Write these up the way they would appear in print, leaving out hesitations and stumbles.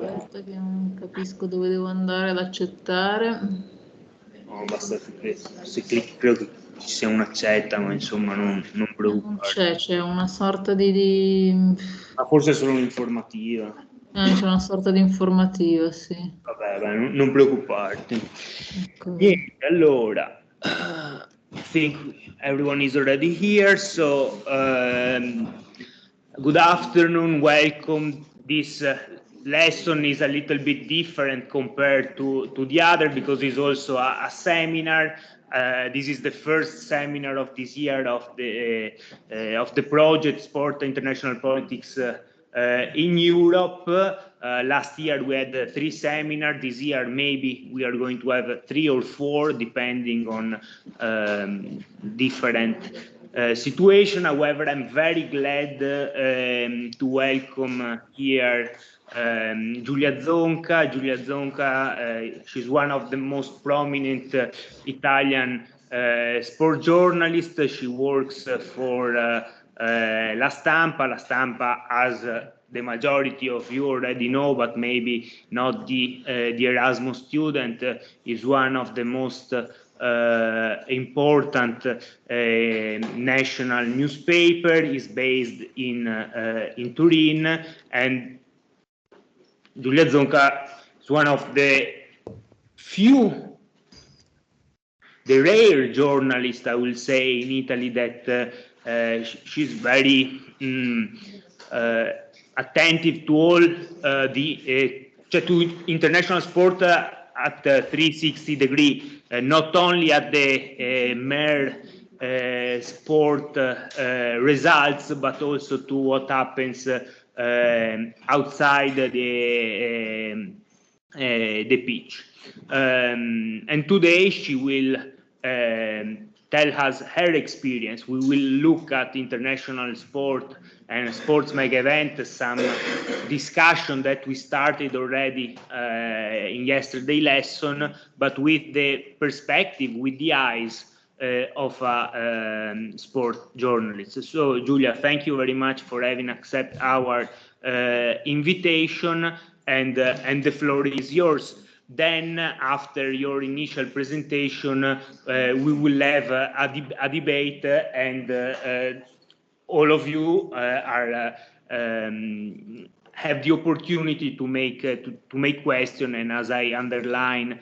Aspetta che non capisco dove devo andare ad accettare. No, basta che se clicchi, credo che ci sia un accetta, ma insomma non preoccuparti. C'è una sorta di... Ma forse è solo un'informativa. C'è una sorta di informativa, sì. Vabbè, non preoccuparti. Ecco. Niente, allora, I think everyone is already here, so good afternoon, welcome. This lesson is a little bit different compared to the other because it's also a seminar. This is the first seminar of this year of the project Sport International Politics in Europe. Last year we had 3 seminars. This year maybe we are going to have 3 or 4 depending on different situation. However, I'm very glad to welcome here Giulia Zonca. Giulia Zonca, she's one of the most prominent Italian sport journalists. She works for La Stampa. La Stampa, as the majority of you already know, but maybe not the Erasmus student, is one of the most important national newspaper. Is based in Turin, and Giulia Zonca is one of the rare journalists, I will say, in Italy that she's very attentive to all to international sport at 360 degree, not only at the mere sport results, but also to what happens outside the pitch. And today she will tell us her experience. We will look at international sport and sports mega event, some discussion that we started already in yesterday's lesson, but with the perspective, with the eyes of a sport journalist. So, Giulia, thank you very much for having accepted our invitation, and the floor is yours. Then, after your initial presentation, we will have a debate, and all of you have the opportunity to make questions. And as I underlined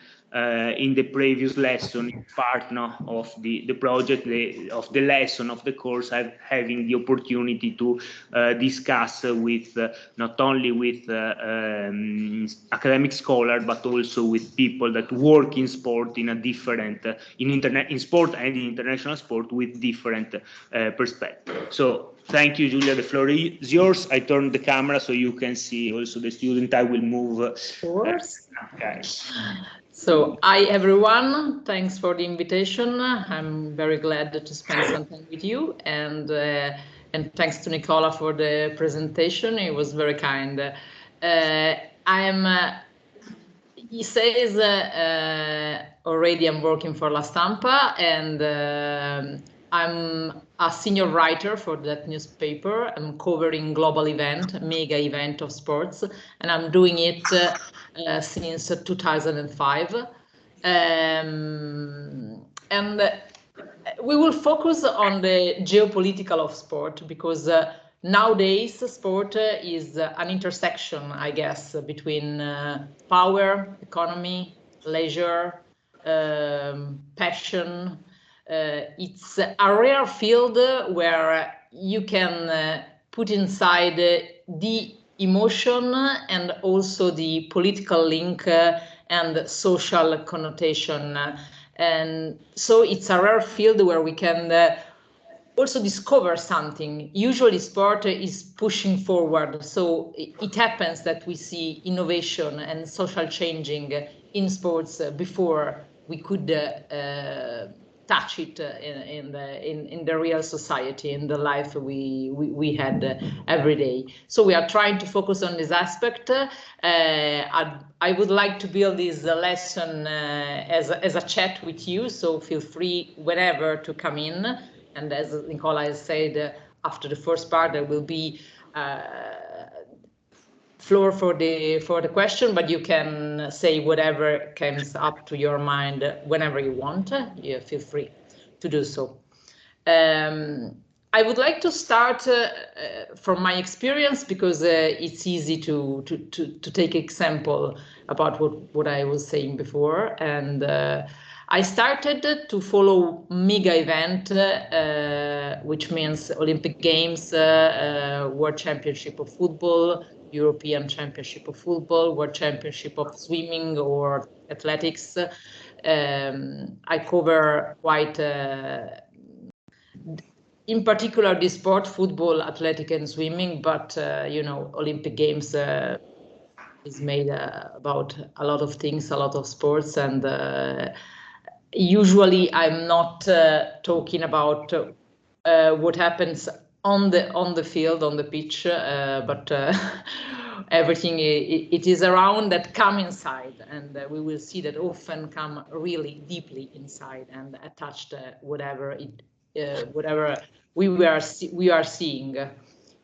in the previous lesson, part now of the project, of the lesson, of the course, having the opportunity to discuss with not only with academic scholars, but also with people that work in sport in a different in sport and in international sport with different perspectives. So thank you, Giulia. The floor is yours. I turn the camera so you can see also the student. I will move. Of course. Okay. So, hi everyone. Thanks for the invitation. I'm very glad to spend some time with you, and thanks to Nicola for the presentation. It was very kind. He says already I'm working for La Stampa, and I'm a senior writer for that newspaper. I'm covering global event, mega event of sports, and I'm doing it since 2005. And we will focus on the geopolitical of sport, because nowadays sport is an intersection, I guess, between power, economy, leisure, passion. It's a rare field where you can put inside the emotion and also the political link and social connotation. And so it's a rare field where we can also discover something. Usually sport is pushing forward. So it happens that we see innovation and social changing in sports before we could touch it in the real society, in the life we had every day. So we are trying to focus on this aspect. I would like to build this lesson as a chat with you, so feel free whenever to come in. And as Nicola has said, after the first part, there will be floor for the question, but you can say whatever comes up to your mind whenever you want. You feel free to do so. I would like to start from my experience, because it's easy to take example about what I was saying before. And I started to follow mega event, which means Olympic Games, World Championship of Football, European Championship of Football, World Championship of Swimming or athletics. I cover quite, in particular, the sport, football, athletic and swimming, but you know, Olympic Games is made about a lot of things, a lot of sports, and usually I'm not talking about what happens on the field, on the pitch, but everything it is around that come inside, and we will see that often come really deeply inside and attached whatever we are seeing.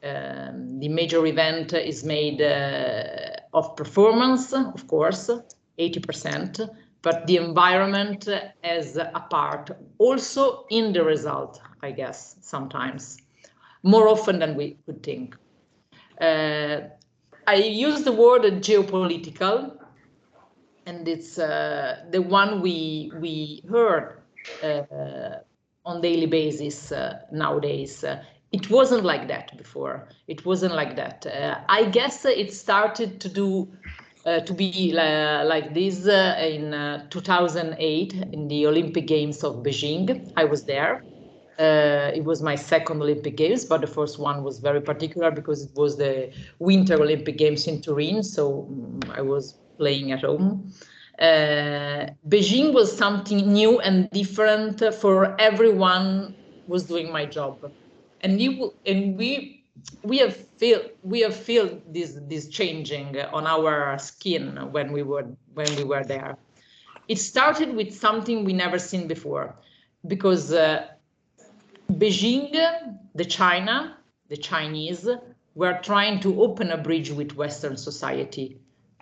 The major event is made of performance, of course, 80%, but the environment as a part also in the result, I guess, sometimes, more often than we could think. I use the word geopolitical, and it's the one we heard on daily basis nowadays. It wasn't like that before. It wasn't like that. I guess it started to be like this in 2008 in the Olympic Games of Beijing. I was there. It was my second Olympic Games, but the first one was very particular because it was the Winter Olympic Games in Turin, so I was playing at home. Beijing was something new and different for everyone was doing my job, and we have felt this changing on our skin when we were there. It started with something we never seen before, because Beijing, the Chinese were trying to open a bridge with Western society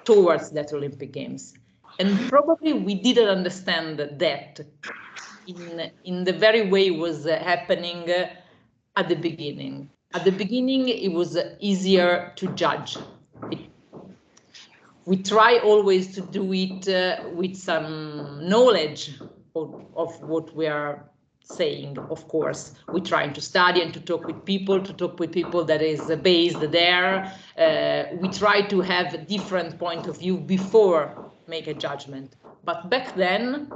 towards that Olympic Games. And probably we didn't understand that in the very way it was happening at the beginning. At the beginning, it was easier to judge. We try always to do it with some knowledge of what we are saying. Of course, we're trying to study and to talk with people that is based there. We try to have a different point of view before make a judgment. But back then,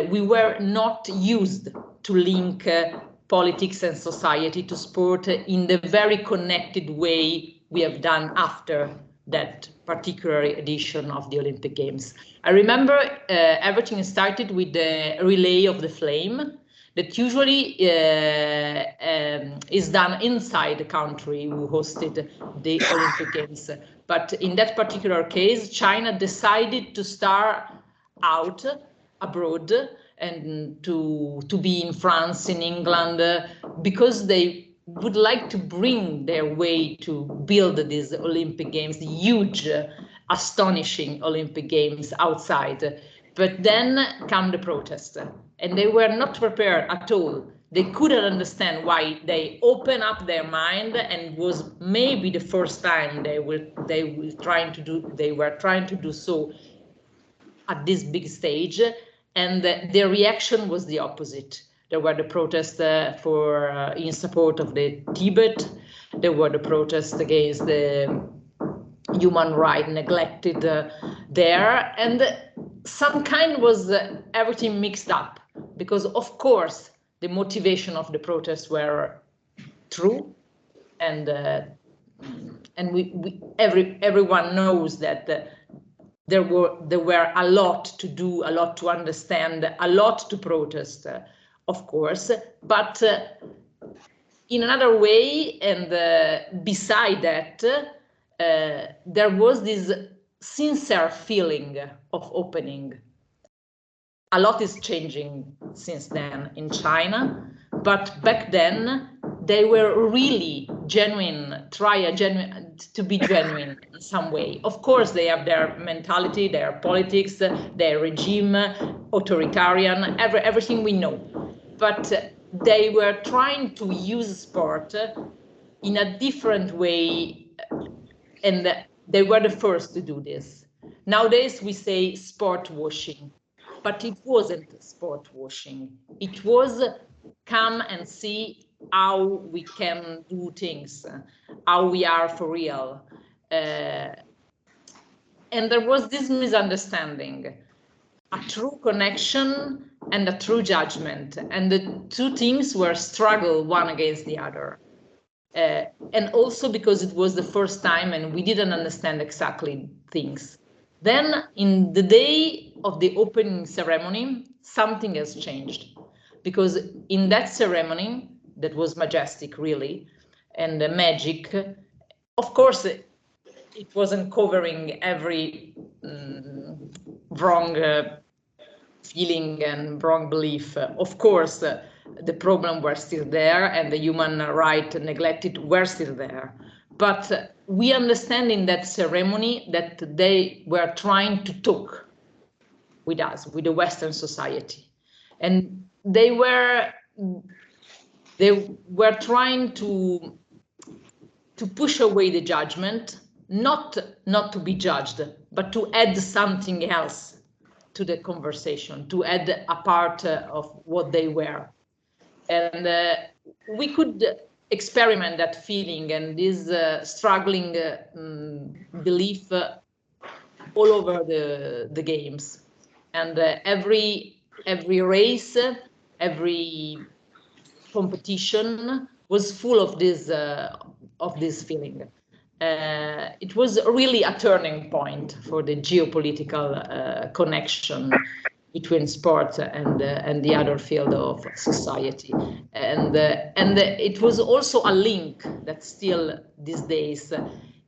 we were not used to link politics and society to sport in the very connected way we have done after that particular edition of the Olympic Games. I remember everything started with the relay of the flame that usually is done inside the country who hosted the Olympic Games. But in that particular case, China decided to start out abroad and to be in France, in England, because they would like to bring their way to build these Olympic Games, the huge, astonishing Olympic Games outside. But then come the protest, and they were not prepared at all. They couldn't understand why they opened up their mind, and was maybe the first time they were trying to do so at this big stage, and the reaction was the opposite. There were the protests in support of the Tibet. There were the protests against the human rights neglected there, and some kind was everything mixed up, because of course the motivation of the protests were true, and everyone knows that there were a lot to do, a lot to understand, a lot to protest. of course, but in another way, and beside that, there was this sincere feeling of opening. A lot is changing since then in China, but back then they were really genuine, to be genuine in some way. Of course, they have their mentality, their politics, their regime, authoritarian, everything we know. But they were trying to use sport in a different way, and they were the first to do this. Nowadays we say sport washing, but it wasn't sport washing. It was come and see how we can do things, how we are for real. And there was this misunderstanding, a true connection and a true judgment, and the two things were struggle one against the other. And also because it was the first time and we didn't understand exactly things. Then in the day of the opening ceremony, something has changed, because in that ceremony that was majestic really and magic, of course it wasn't covering every wrong feeling and wrong belief. Of course the problem were still there and the human right neglected were still there, but we understand in that ceremony that they were trying to talk with us, with the Western society, and they were trying to push away the judgment, not to be judged, but to add something else to the conversation, to add a part of what they were. And we could experiment that feeling and this struggling belief all over the games. And every race, every competition was full of this feeling. It was really a turning point for the geopolitical connection between sport and the other field of society, and it was also a link that still these days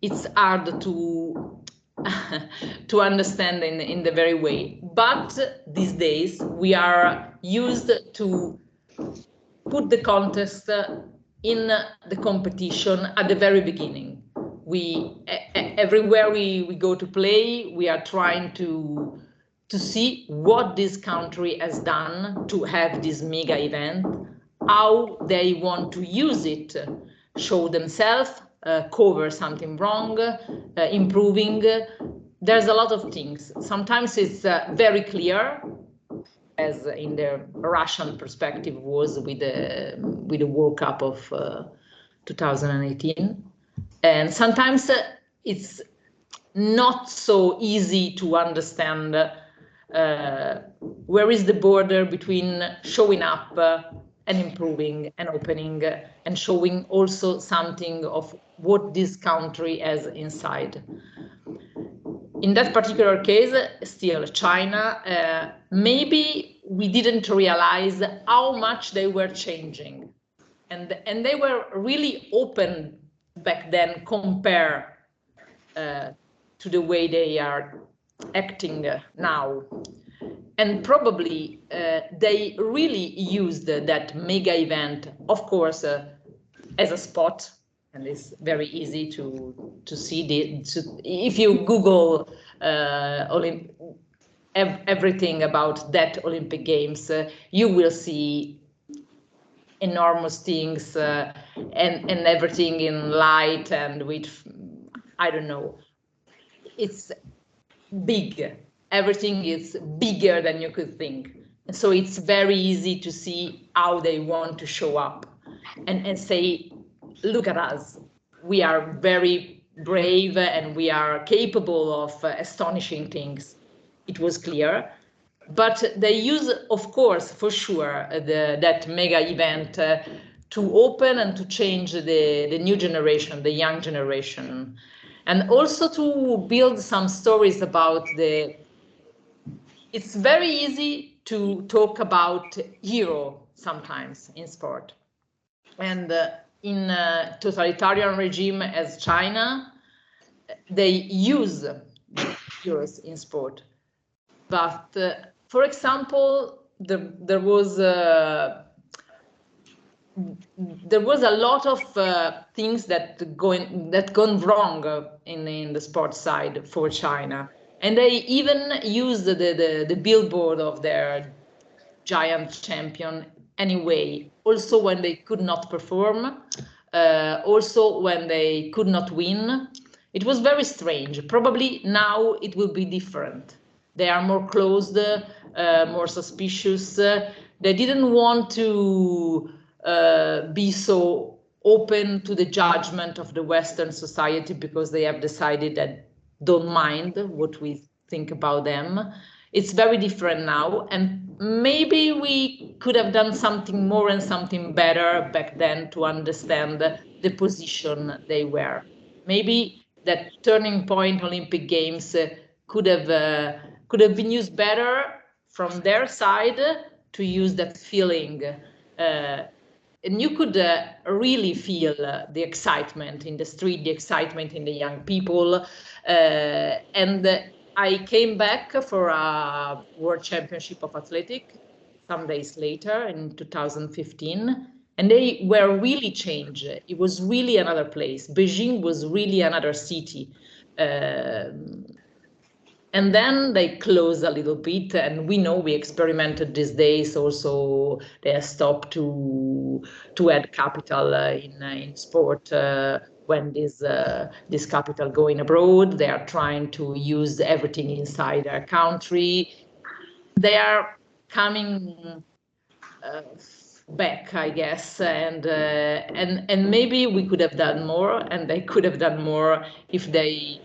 it's hard to understand in the very way. But these days we are used to put the contest in the competition at the very beginning. Everywhere we go to play, we are trying to see what this country has done to have this mega event, how they want to use it, show themselves, cover something wrong, improving. There's a lot of things. Sometimes it's very clear, as in the Russian perspective was with the World Cup of 2018. And sometimes it's not so easy to understand where is the border between showing up and improving and opening and showing also something of what this country has inside. In that particular case, still China, maybe we didn't realize how much they were changing. And they were really open back then compared to the way they are acting now. And probably they really used that mega event, of course, as a spot. And it's very easy to see if you Google everything about that Olympic Games, you will see enormous things and everything in light and with, I don't know, it's big. Everything is bigger than you could think. And so it's very easy to see how they want to show up and say, look at us, we are very brave and we are capable of astonishing things. It was clear, but they use, of course, for sure, that mega event to open and to change the new generation, the young generation, and also to build some stories about it's very easy to talk about hero sometimes in sport. And in a totalitarian regime as China, they use heroes in sport. But for example, there was a lot of things that gone wrong in the sports side for China, and they even used the billboard of their giant champion anyway. Also when they could not perform, also when they could not win. It was very strange. Probably now it will be different. They are more closed, more suspicious. They didn't want to be so open to the judgment of the Western society because they have decided that don't mind what we think about them. It's very different now, and maybe we could have done something more and something better back then to understand the position they were. Maybe that turning point Olympic Games could have been used better from their side to use that feeling. And you could really feel the excitement in the street, the excitement in the young people. And I came back for a World Championship of Athletics some days later in 2015, and they were really changed. It was really another place. Beijing was really another city. And then they closed a little bit, and we know we experimented these days also. They have stopped to add capital in sport when this capital going abroad. They are trying to use everything inside their country. They are coming back, I guess, and maybe we could have done more, and they could have done more if they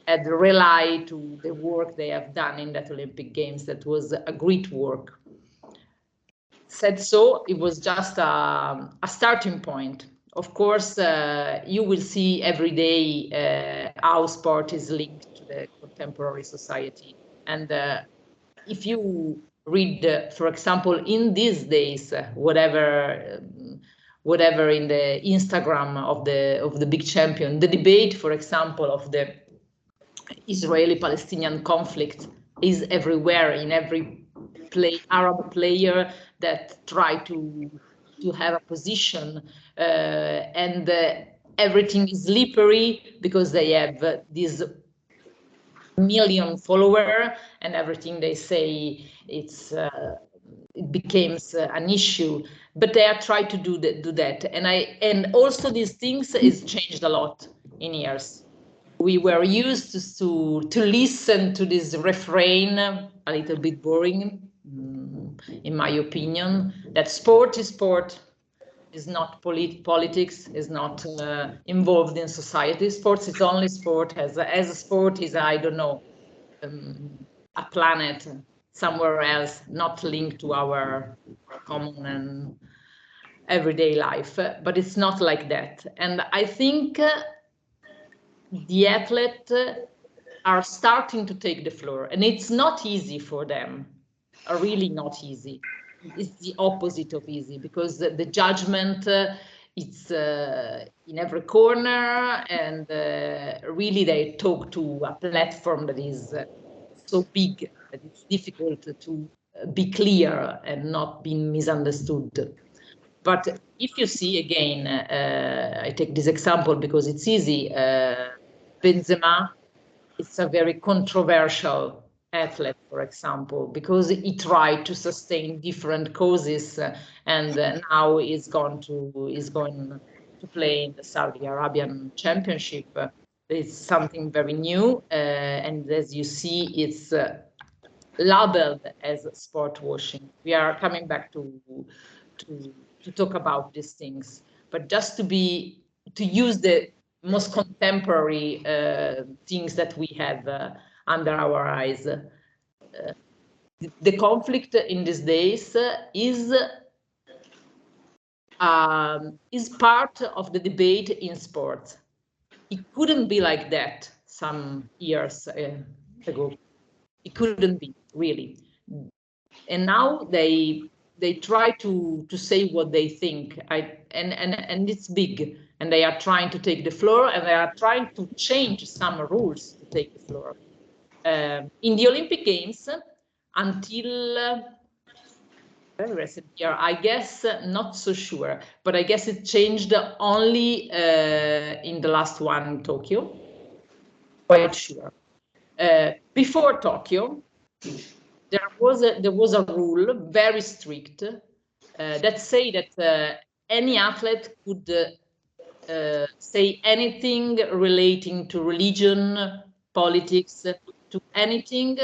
had relied to the work they have done in that Olympic Games. That was a great work. Said so, it was just a starting point. Of course, you will see every day how sport is linked to the contemporary society. And if you read, for example, in these days, whatever in the Instagram of the big champion, the debate, for example, of the Israeli-Palestinian conflict is everywhere, in every Arab player that try to have a position, and everything is slippery because they have this million follower, and everything they say it becomes an issue. But they are trying to do that, and also these things is changed a lot in years. We were used to listen to this refrain, a little bit boring, in my opinion, that sport is sport, is not politics, is not involved in society. Sports is only sport, as a sport is, I don't know, a planet somewhere else, not linked to our common and everyday life. But it's not like that. And I think the athletes are starting to take the floor, and it's not easy for them, really not easy. It's the opposite of easy, because the judgment it's in every corner, and really they talk to a platform that is so big that it's difficult to be clear and not be misunderstood. But if you see again, I take this example because it's easy. Benzema, it's a very controversial athlete, for example, because he tried to sustain different causes, and now he's going to play in the Saudi Arabian Championship. It's something very new, and as you see, it's labeled as sport washing. We are coming back to talk about these things, but just to use the most contemporary things that we have under our eyes. The conflict in these days is part of the debate in sports. It couldn't be like that some years ago. It couldn't be, really. And now they they try to say what they think. And it's big, and they are trying to take the floor, and they are trying to change some rules to take the floor. In the Olympic Games, until very recent year, I guess, not so sure, but I guess it changed only in the last one in Tokyo, quite sure. Before Tokyo, there was a rule, very strict, that say that any athlete could say anything relating to religion, politics, to anything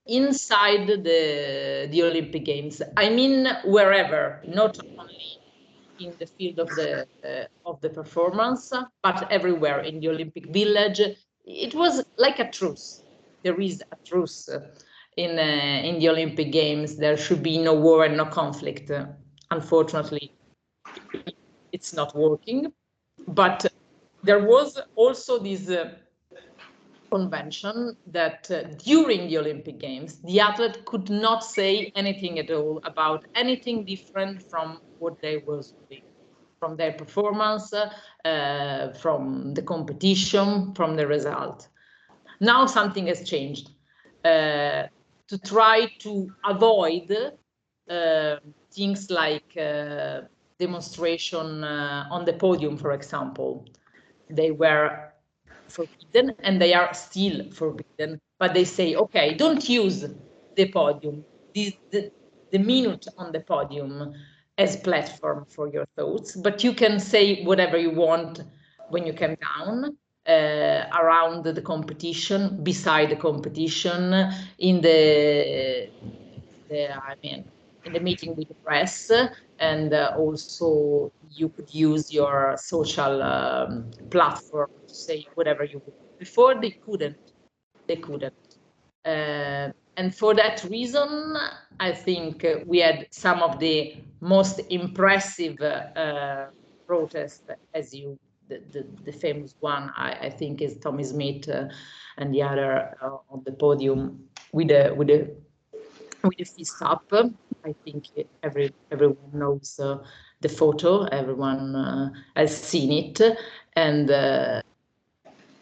inside the Olympic Games. I mean, wherever, not only in the field of the performance, but everywhere in the Olympic Village. It was like a truce. There is a truce in the Olympic Games. There should be no war and no conflict. Unfortunately, it's not working. But there was also this convention that during the Olympic Games, the athlete could not say anything at all about anything different from what they were doing, from their performance, from the competition, from the result. Now something has changed to try to avoid things like demonstration on the podium, for example. They were forbidden, and they are still forbidden, but they say, okay, don't use the podium, the minute on the podium as platform for your thoughts, but you can say whatever you want when you come down, around the competition, beside the competition, in the meeting with the press, and also you could use your social platform to say whatever you want. Before they couldn't. And for that reason, I think we had some of the most impressive protests, as the famous one, I think, is Tommy Smith and the other on the podium with the fist up. I think everyone knows the photo. Everyone has seen it, and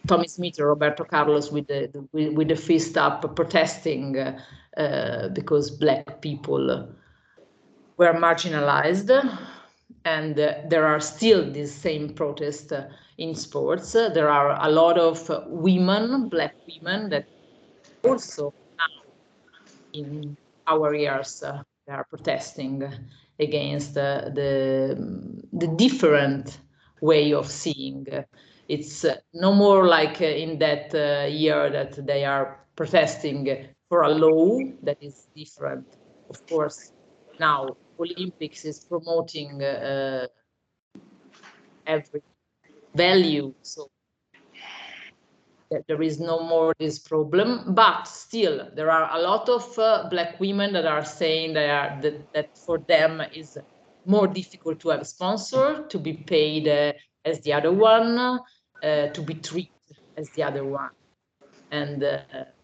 Tommy Smith or Roberto Carlos with the fist up, protesting because Black people were marginalized, and there are still these same protests in sports. There are a lot of women, Black women, that also now in our years they are protesting against the different way of seeing. It's no more like in that year that they are protesting for a law that is different. Of course, now Olympics is promoting every value, so there is no more this problem, but still there are a lot of Black women that are saying that for them is more difficult to have a sponsor, to be paid as the other one, to be treated as the other one. And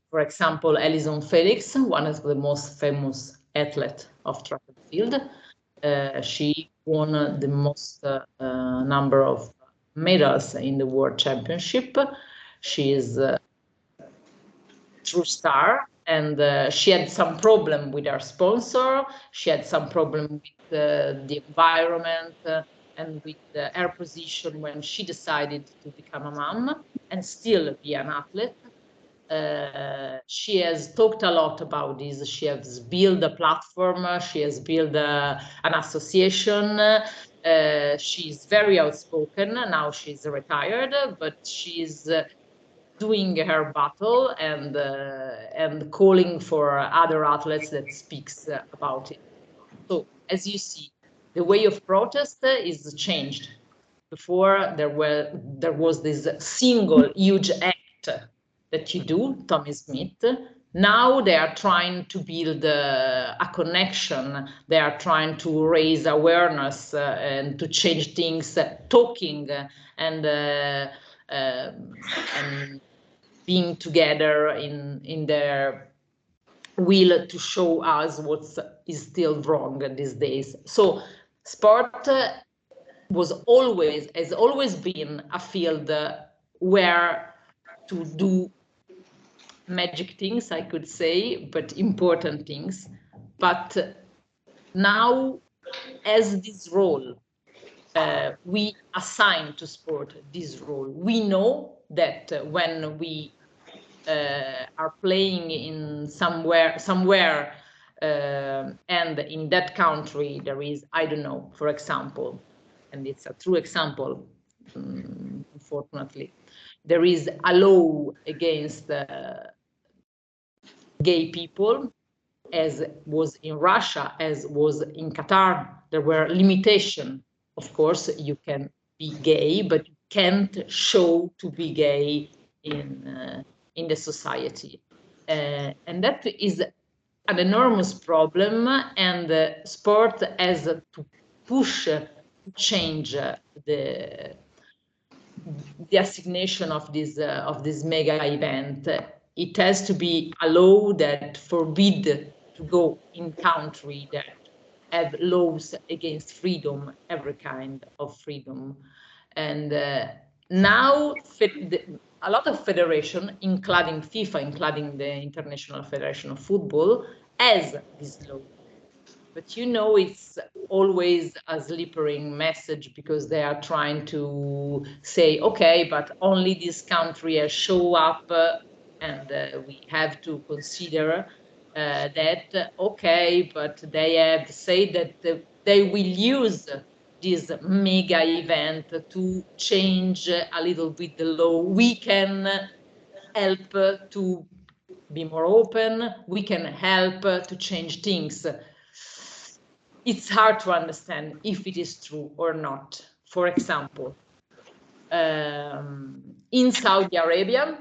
for example, Alison Felix, one of the most famous athletes of track and field, she won the most number of medals in the World Championship. She is a true star, and she had some problem with her sponsor. She had some problem with the environment and with her position when she decided to become a mom and still be an athlete. She has talked a lot about this. She has built a platform. She has built an association. She's very outspoken. Now she's retired, but she's doing her battle and calling for other athletes that speaks about it. So as you see, the way of protest is changed. Before there was this single huge act that you do, Tommy Smith. Now they are trying to build a connection. They are trying to raise awareness and to change things, talking and being together in their will to show us what is still wrong these days. So sport has always been a field where to do magic things, I could say, but important things. But now, as this role, we assign to sport this role. We know that when we are playing in somewhere, and in that country there is, I don't know, for example, and it's a true example, unfortunately, there is a law against gay people, as was in Russia, as was in Qatar. There were limitations. Of course, you can be gay, but you can't show to be gay in the society. And that is an enormous problem, and sport has to push to change the assignation of this mega event. It has to be a law that forbid to go in country that have laws against freedom, every kind of freedom. And now a lot of federation, including FIFA, including the International Federation of Football, has this law. But you know, it's always a slippery message, because they are trying to say, okay, but only this country has show up, and we have to consider that, okay, but they have said that they will use this mega event to change a little bit the law. We can help to be more open. We can help to change things. It's hard to understand if it is true or not. For example, in Saudi Arabia,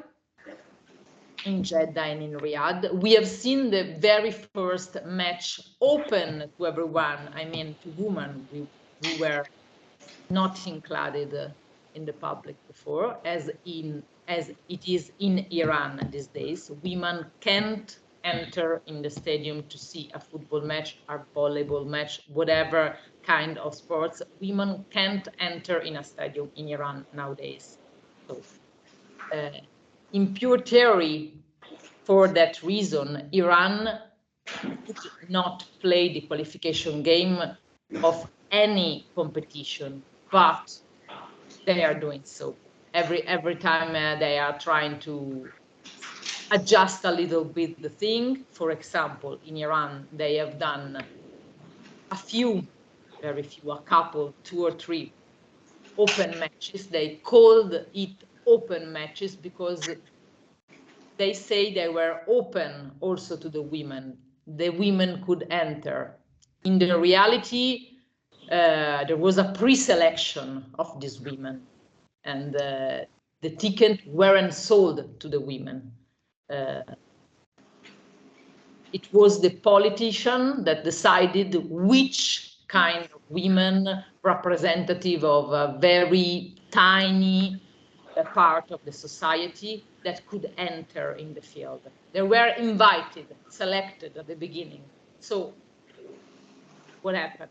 in Jeddah and in Riyadh, we have seen the very first match open to everyone. I mean, to women. We were not included in the public before, as it is in Iran these days. Women can't enter in the stadium to see a football match, a volleyball match, whatever kind of sports. Women can't enter in a stadium in Iran nowadays. So, in pure theory, for that reason, Iran could not play the qualification game of any competition, but they are doing so. Every time they are trying to adjust a little bit the thing. For example, in Iran, they have done a few, very few, a couple, 2 or 3 open matches. They called it open matches because they say they were open also to the women. The women could enter. In the reality, there was a pre-selection of these women, and the tickets weren't sold to the women. It was the politician that decided which kind of women, representative of a very tiny part of the society, that could enter in the field. They were invited, selected at the beginning. So what happened?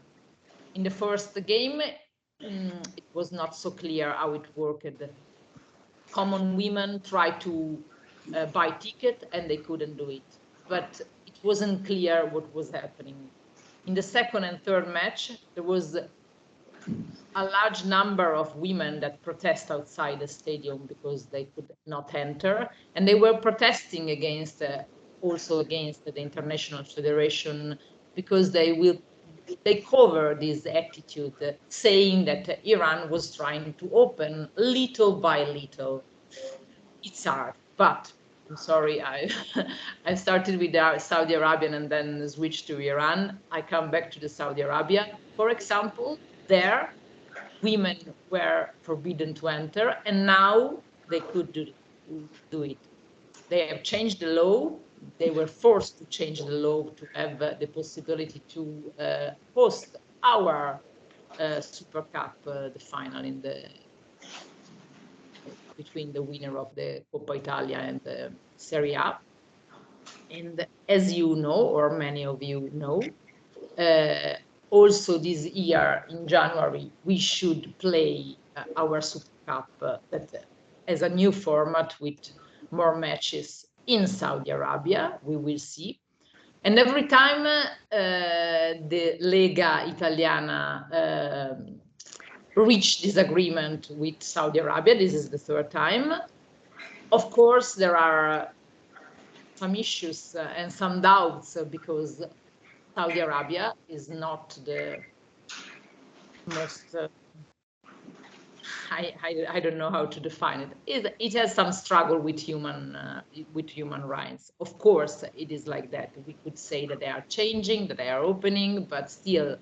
In the first game, it was not so clear how it worked. Common women tried to buy ticket and they couldn't do it. But it wasn't clear what was happening. In the second and third match, there was a large number of women that protest outside the stadium because they could not enter, and they were protesting against also against the International Federation, because they cover this attitude, saying that Iran was trying to open little by little. It's hard, but I'm sorry, I started with Saudi Arabian and then switched to Iran. I come back to the Saudi Arabia. For example, there women were forbidden to enter, and now they could do it. They have changed the law. They were forced to change the law to have the possibility to host our Super Cup, the final between the winner of the Coppa Italia and the Serie A. And as you know, or many of you know, also this year in January, we should play our Super Cup that as a new format with more matches in Saudi Arabia. We will see. And every time the Lega Italiana reach this agreement with Saudi Arabia, this is the third time. Of course, there are some issues and some doubts because Saudi Arabia is not the most, I don't know how to define it. It has some struggle with human rights. Of course, it is like that. We could say that they are changing, that they are opening, but still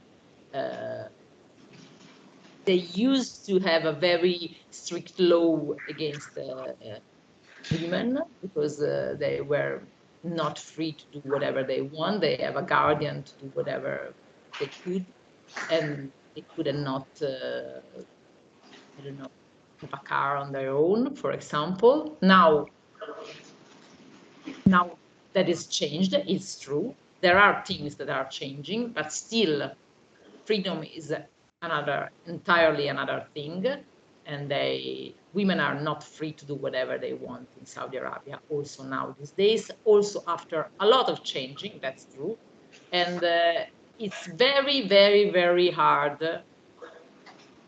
they used to have a very strict law against women because they were not free to do whatever they want. They have a guardian to do whatever they could, and they could not, I don't know, have a car on their own, for example. Now that is changed, it's true. There are things that are changing, but still freedom is entirely another thing. And women are not free to do whatever they want in Saudi Arabia, also now these days, also after a lot of changing, that's true. And it's very, very, very hard,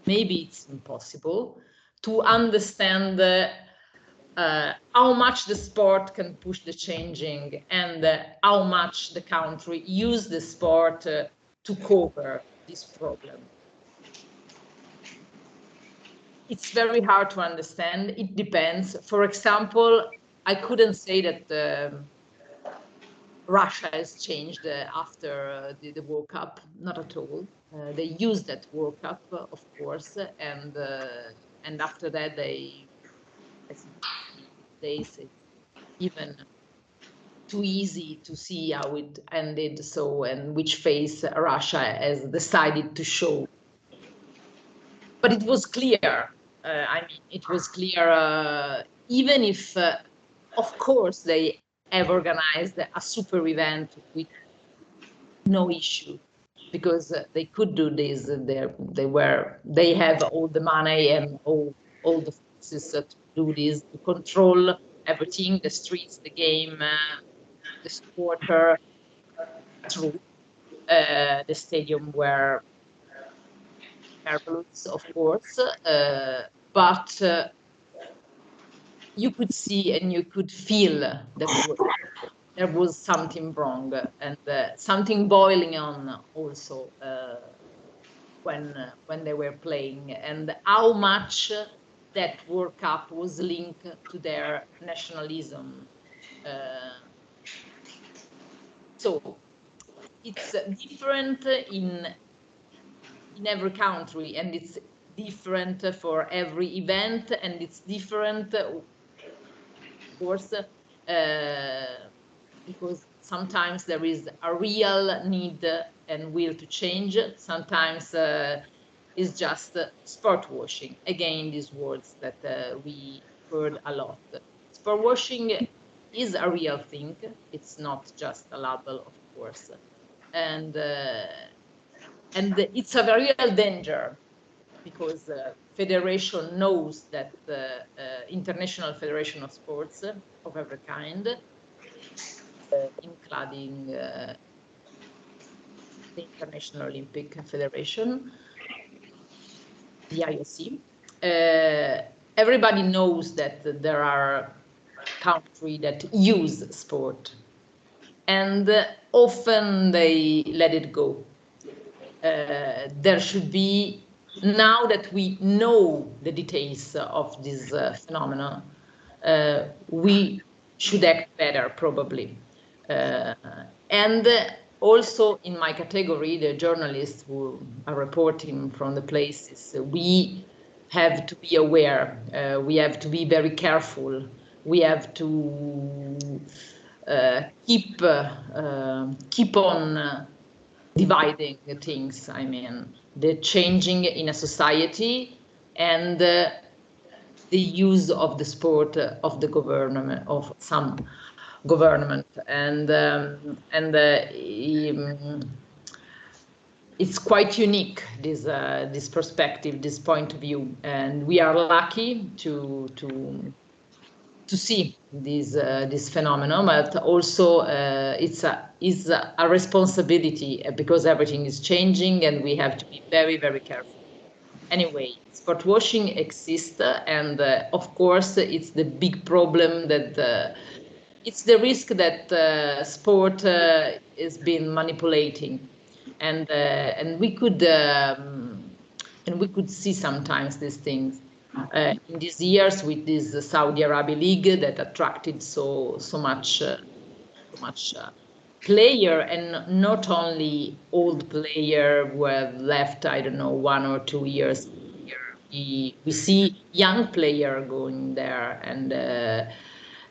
maybe it's impossible, to understand how much the sport can push the changing and how much the country use the sport to cover this problem. It's very hard to understand. It depends. For example, I couldn't say that Russia has changed after the World Cup. Not at all. They used that World Cup, of course, and after that they it's even too easy to see how it ended. So, and which face Russia has decided to show. But it was clear. I mean, it was clear, even if, of course, they have organized a super event with no issue, because they could do this. They have all the money and all the forces to do this, to control everything, the streets, the game, the supporter, through the stadium were marvelous, of course, but you could see and you could feel that there was something wrong and something boiling on also when they were playing, and how much that World Cup was linked to their nationalism. So it's different in every country, and it's different for every event, and it's different, of course, because sometimes there is a real need and will to change. Sometimes it's just sport washing. Again, these words that we heard a lot. Sport washing is a real thing. It's not just a label, of course, and it's a real danger, because federation knows that the International Federation of Sports of every kind, including the International Olympic Federation, the IOC, everybody knows that there are countries that use sport, and often they let it go. There should be, now that we know the details of this phenomenon, we should act better, probably. And also in my category, the journalists who are reporting from the places, we have to be aware. We have to be very careful. We have to keep on dividing the things. I mean, the changing in a society and the use of the sport of the government, of some government, and it's quite unique, this perspective, this point of view, and we are lucky to see this phenomenon, but also it's a responsibility, because everything is changing and we have to be very, very careful. Anyway, sport washing exists, and of course it's the big problem that it's the risk that sport is been manipulating, and we could see sometimes these things in these years with this Saudi Arabia League that attracted so much player, and not only old player who have left, I don't know, 1 or 2 years. We see young player going there,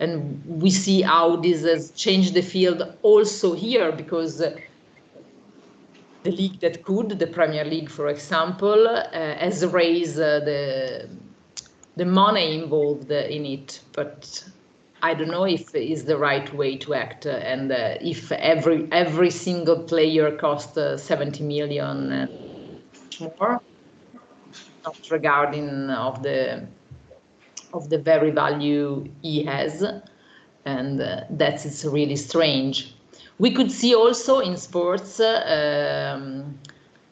and we see how this has changed the field also here, because the league that could, the Premier League, for example, has raised the money involved in it, but I don't know if it is the right way to act, and if every single player costs 70 million and more, not regarding of the very value he has, and that is really strange. We could see also in sports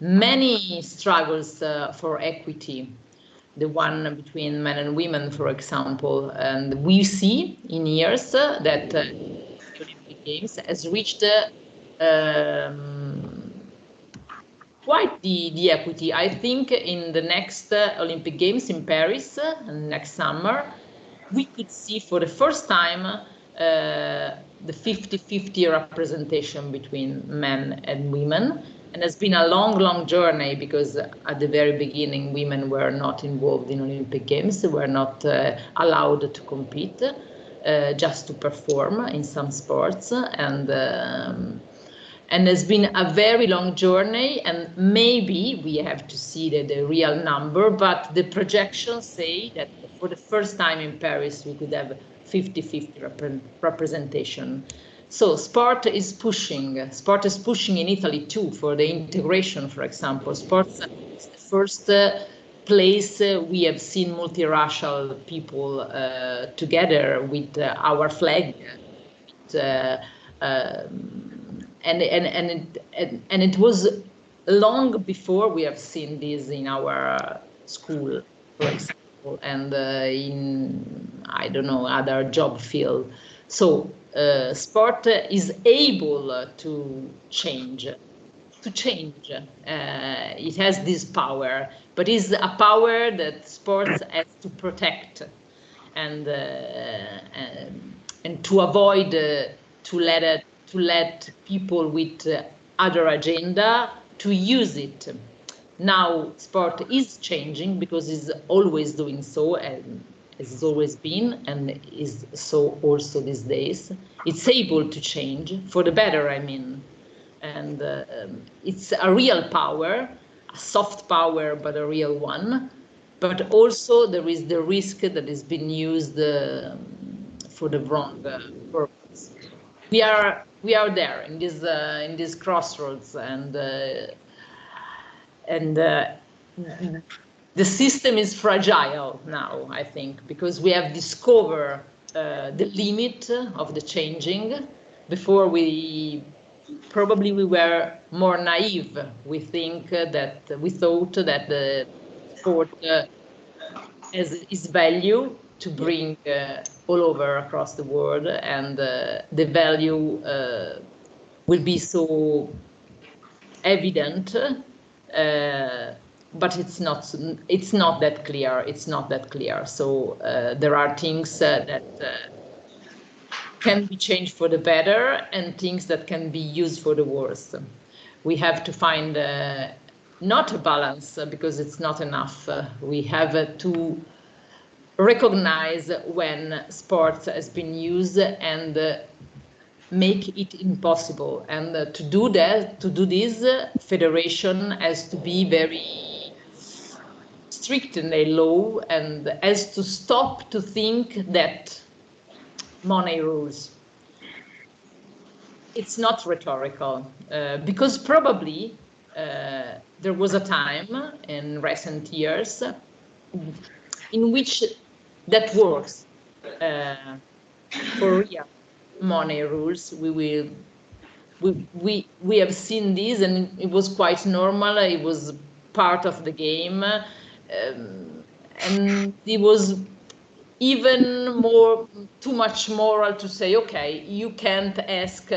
many struggles for equity, the one between men and women, for example, and we see in years that the Olympic Games has reached quite the equity. I think in the next Olympic Games in Paris next summer, we could see for the first time the 50-50 representation between men and women. And it's been a long journey, because at the very beginning, women were not involved in Olympic Games. They were not allowed to compete, just to perform in some sports. And it's been a very long journey, and maybe we have to see the real number, but the projections say that for the first time in Paris, we could have 50-50 representation. So sport is pushing in Italy too, for the integration, for example. Sports is the first place we have seen multiracial people together with our flag. And it was long before we have seen this in our school, for example, and in, I don't know, other job field. So sport is able to change. It has this power, but it's a power that sports has to protect, and to avoid to let people with other agenda to use it. Now sport is changing, because it's always doing so, and it's always been, and is so also these days. It's able to change for the better, I mean, and it's a real power, a soft power, but a real one. But also there is the risk that is being used for the wrong purpose. We are there in this crossroads, and the system is fragile now, I think, because we have discovered the limit of the changing. Before we were more naive. We thought that the sport has its value to bring all over across the world, and the value will be so evident, but it's not that clear. So there are things that can be changed for the better, and things that can be used for the worse. We have to find not a balance, because it's not enough. We have to recognize when sports has been used and make it impossible. And to do this, federation has to be very strict in their law, and has to stop to think that money rules. it's not rhetorical, because probably there was a time in recent years in which that works for real money rules. We have seen this, and it was quite normal. It was part of the game, and it was even too much moral to say, okay, you can't ask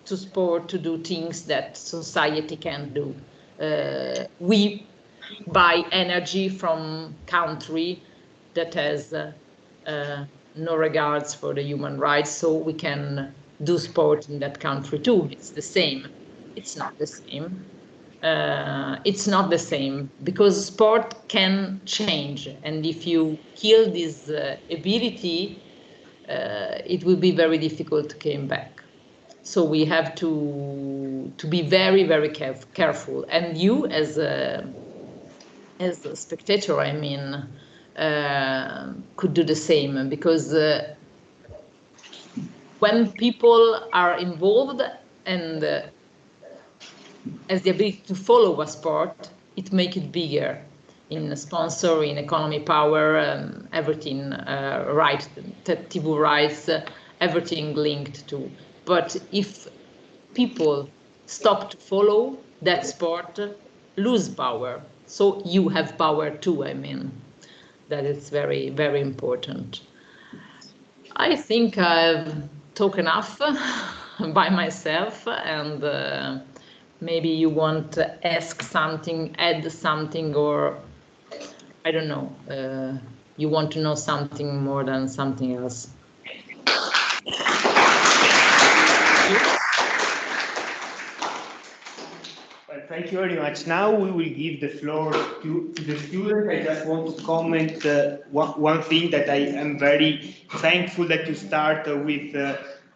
to sport to do things that society can't do. We buy energy from country that has no regards for the human rights, so we can do sport in that country too. It's the same. It's not the same. It's not the same, because sport can change, and if you kill this ability, it will be very difficult to come back. So we have to be very, very careful. And you, as a spectator, I mean, could do the same, because when people are involved and has the ability to follow a sport, it makes it bigger in sponsor, in economy power, everything, right, TV rights, everything linked to. But if people stop to follow that sport, lose power. So you have power too, I mean, that is very, very important. I think I've talked enough by myself, and maybe you want to ask something, add something, or I don't know, you want to know something more than something else. Well, thank you very much. Now we will give the floor to the student. I just want to comment one thing, that I am very thankful that you start with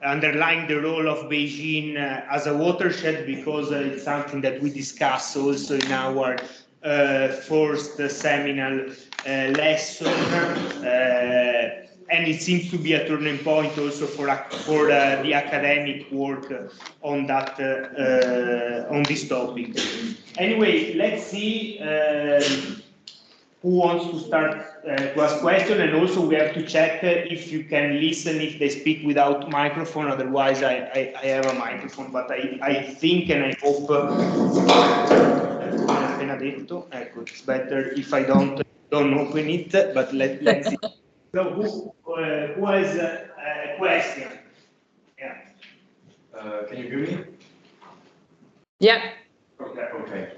underlying the role of Beijing as a watershed, because it's something that we discuss also in our first seminal lesson. And it seems to be a turning point also for the academic work on that on this topic. Anyway, let's see who wants to start to ask question, and also we have to check if you can listen if they speak without microphone. Otherwise, I have a microphone, but I think and I hope. Appena detto, ecco, it's better if I don't open it, but let's see. So who has a question? Yeah. Can you hear me? Yeah. Okay.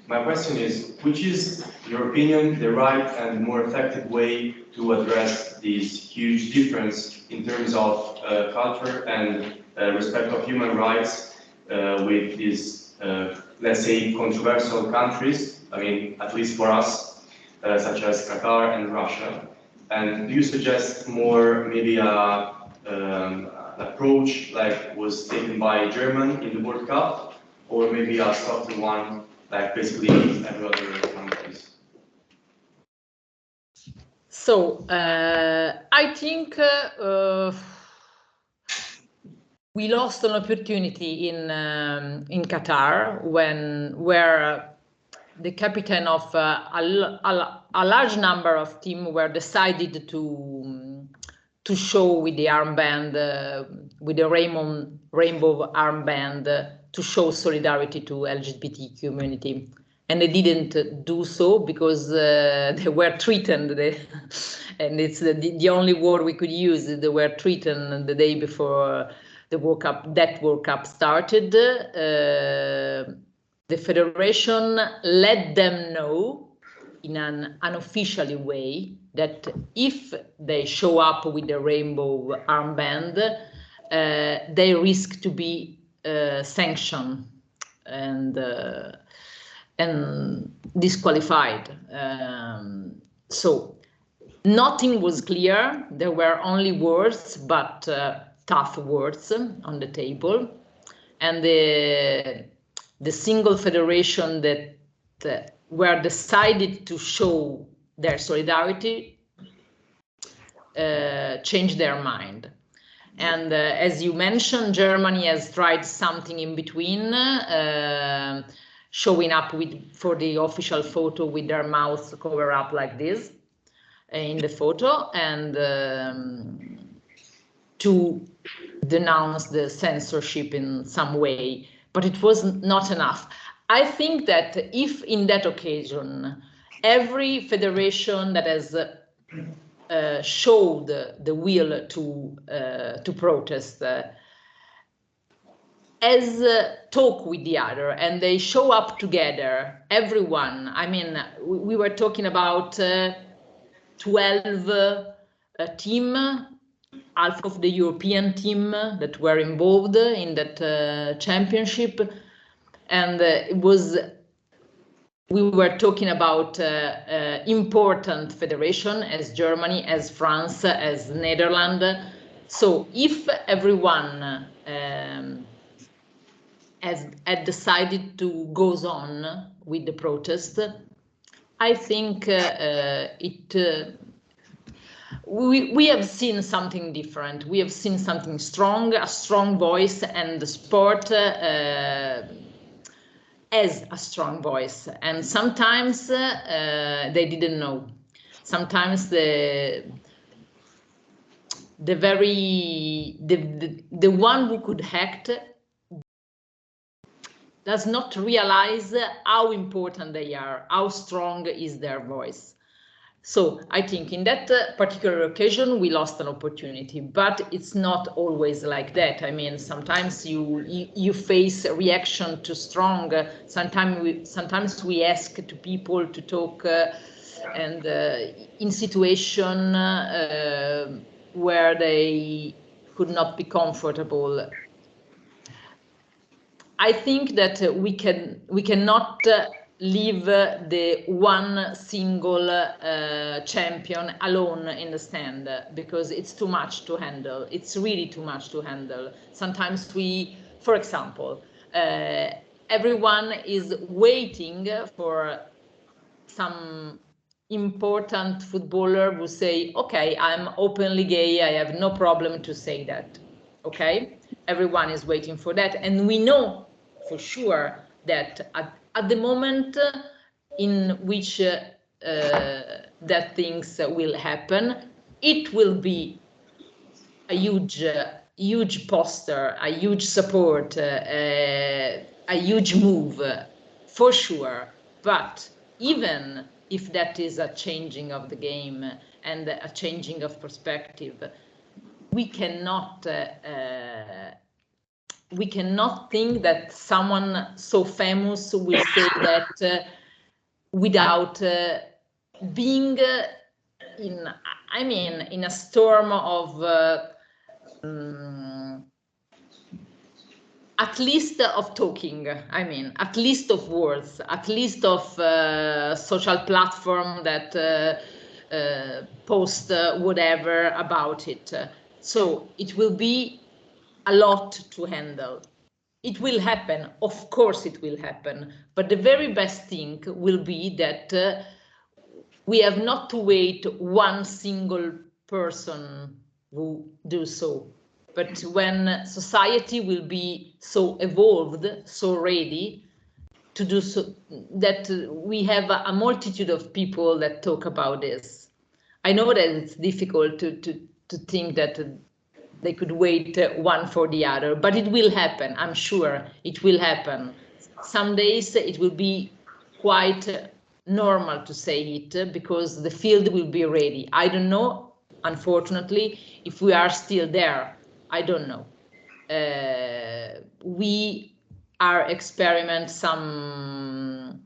My question is, which is, in your opinion, the right and more effective way to address this huge difference in terms of culture and respect of human rights with these, let's say, controversial countries? I mean, at least for us, such as Qatar and Russia. And do you suggest more maybe an approach like was taken by Germany in the World Cup, or maybe a softer one like basically every other countries? So I think we lost an opportunity in Qatar where the captain of a large number of teams were decided to show with the armband, with the rainbow armband, to show solidarity to LGBT community. And they didn't do so because they were threatened, and it's the only word we could use. They were threatened the day before the World Cup. That World Cup started. The federation let them know in an unofficial way that if they show up with the rainbow armband, they risk to be sanctioned and disqualified. So nothing was clear. There were only words, but tough words on the table. And the single federation that were decided to show their solidarity changed their mind. And as you mentioned, Germany has tried something in between, showing up for the official photo with their mouth covered up like this in the photo, and to denounce the censorship in some way, but it was not enough. I think that if in that occasion every federation that has showed the will to protest as talk with the other, and they show up together, everyone, I mean, we were talking about 12 team, half of the European team that were involved in that championship, and we were talking about important federation as Germany, as France, as Netherlands. So if everyone had decided to go on with the protest, I think we have seen something different. We have seen something strong, a strong voice, and the sport as a strong voice. And sometimes they didn't know. Sometimes the one who could act does not realize how important they are, how strong is their voice. So I think in that particular occasion, we lost an opportunity, but it's not always like that. I mean, sometimes you face a reaction too strong. Sometimes we ask to people to talk and in situation where they could not be comfortable. I think that we cannot leave the one single champion alone in the stand, because it's too much to handle. It's really too much to handle. Sometimes for example, everyone is waiting for some important footballer who say, okay, I'm openly gay, I have no problem to say that. Okay, everyone is waiting for that, and we know for sure that at the moment in which that things will happen, it will be a huge poster, a huge support, a huge move, for sure. But even if that is a changing of the game and a changing of perspective, we cannot think that someone so famous will say that without being in a storm of at least of talking, at least of words, at least of social platform that post whatever about it. So it will be a lot to handle. It will happen, of course it will happen, but the very best thing will be that we have not to wait one single person who do so. But when society will be so evolved, so ready to do so, that we have a multitude of people that talk about this. I know that it's difficult to think that they could wait one for the other, but it will happen. I'm sure it will happen. Some days it will be quite normal to say it because the field will be ready. I don't know, unfortunately, if we are still there. I don't know. We are experiment some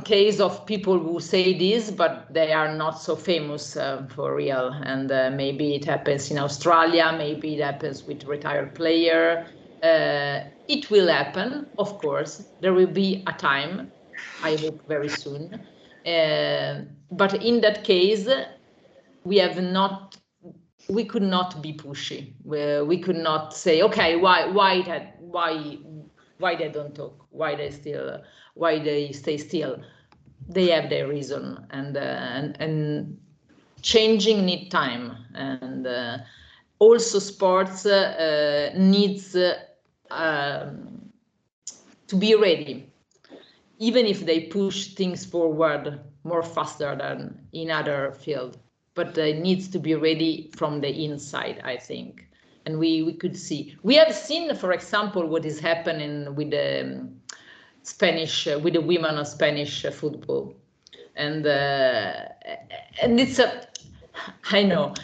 case of people who say this, but they are not so famous for real. And maybe it happens in Australia, maybe it happens with retired player. It will happen, of course. There will be a time, I hope very soon. But in that case, we could not be pushy. We could not say, okay, why they don't talk? Why they stay still? They have their reason, and changing need time, and also sports needs to be ready, even if they push things forward more faster than in other fields. But it needs to be ready from the inside, I think. And we could see. We have seen, for example, what is happening with the Spanish, with the women of Spanish football. And it's I know,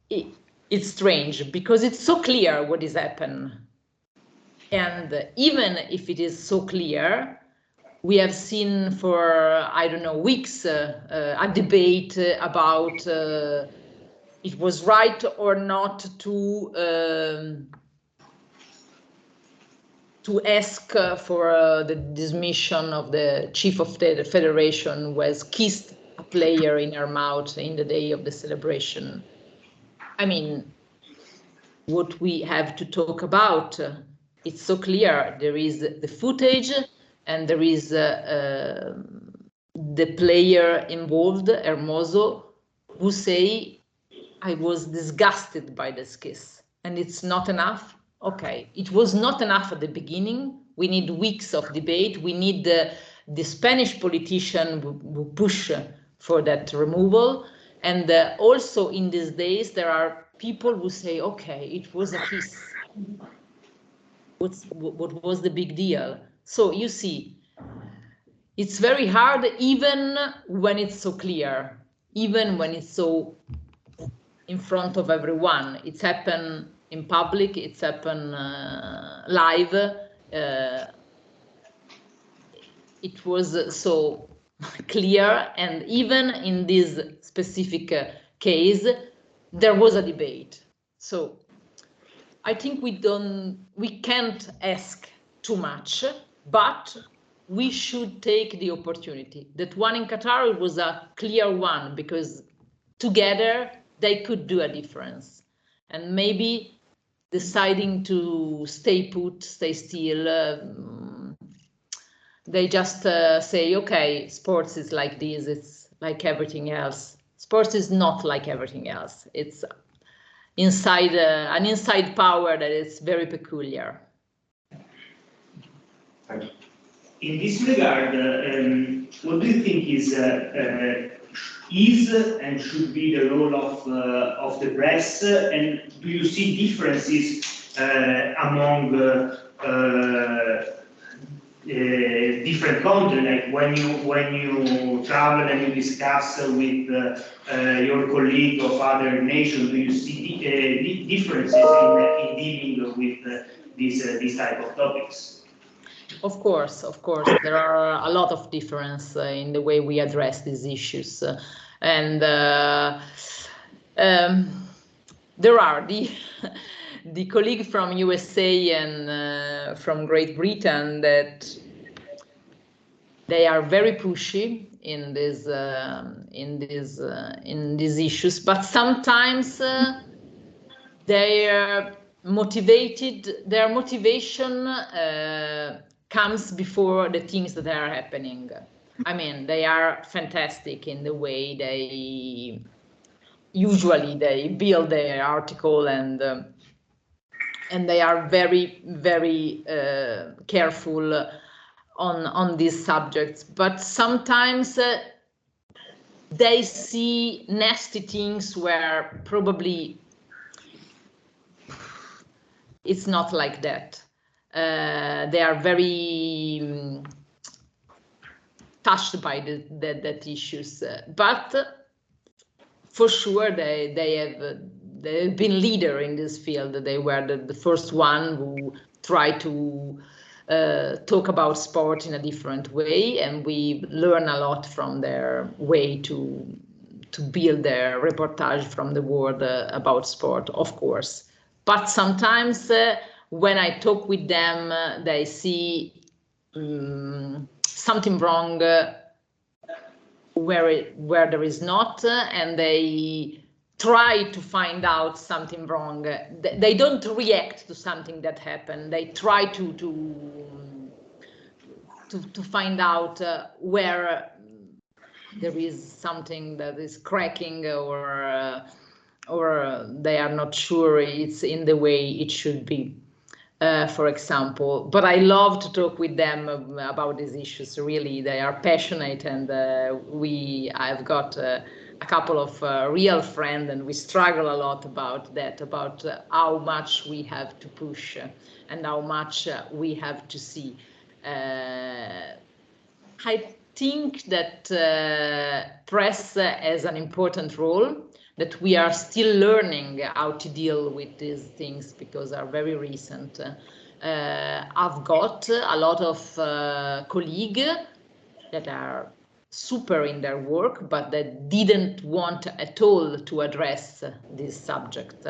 it's strange because it's so clear what is happening. And even if it is so clear, we have seen for, I don't know, weeks a debate about it was right or not to ask for the dismission of the chief of the federation who has kissed a player in her mouth in the day of the celebration. I mean, what we have to talk about, it's so clear. There is the footage, and there is the player involved, Hermoso, who say, I was disgusted by this kiss, and it's not enough. Okay, it was not enough at the beginning. We need weeks of debate. We need the Spanish politician who push for that removal. And also in these days, there are people who say, okay, it was a kiss. What was the big deal? So you see, it's very hard, even when it's so clear, even when it's so in front of everyone. It's happened in public, it's happened live. It was so clear, and even in this specific case, there was a debate. So I think we can't ask too much, but we should take the opportunity. That one in Qatar was a clear one, because together they could do a difference. And maybe deciding to stay put, stay still, they just say, okay, sports is like this, it's like everything else. Sports is not like everything else. It's inside an inside power that is very peculiar. Thank you. In this regard, what do you think is and should be the role of the press, and do you see differences among different countries? Like when you travel and you discuss with your colleague of other nations, do you see differences in dealing with these type of topics? Of course, there are a lot of difference in the way we address these issues, and there are the colleague from USA and from Great Britain that they are very pushy in these issues, but sometimes their motivation comes before the things that are happening. I mean, they are fantastic in the way they usually build their article, and they are very, very careful on these subjects. But sometimes they see nasty things where probably it's not like that. They are very touched by that issues, but for sure they have been leader in this field. They were the first one who tried to talk about sport in a different way, and we learn a lot from their way to build their reportage from the world about sport, of course. But sometimes when I talk with them, they see something wrong where there is not, and they try to find out something wrong. They don't react to something that happened. They try to find out where there is something that is cracking, or they are not sure it's in the way it should be, for example. But I love to talk with them about these issues. Really, they are passionate, and I've got a couple of real friends, and we struggle a lot about that, about how much we have to push and how much we have to see. I think that press has an important role, that we are still learning how to deal with these things because are very recent. I've got a lot of colleagues that are super in their work, but that didn't want at all to address this subject.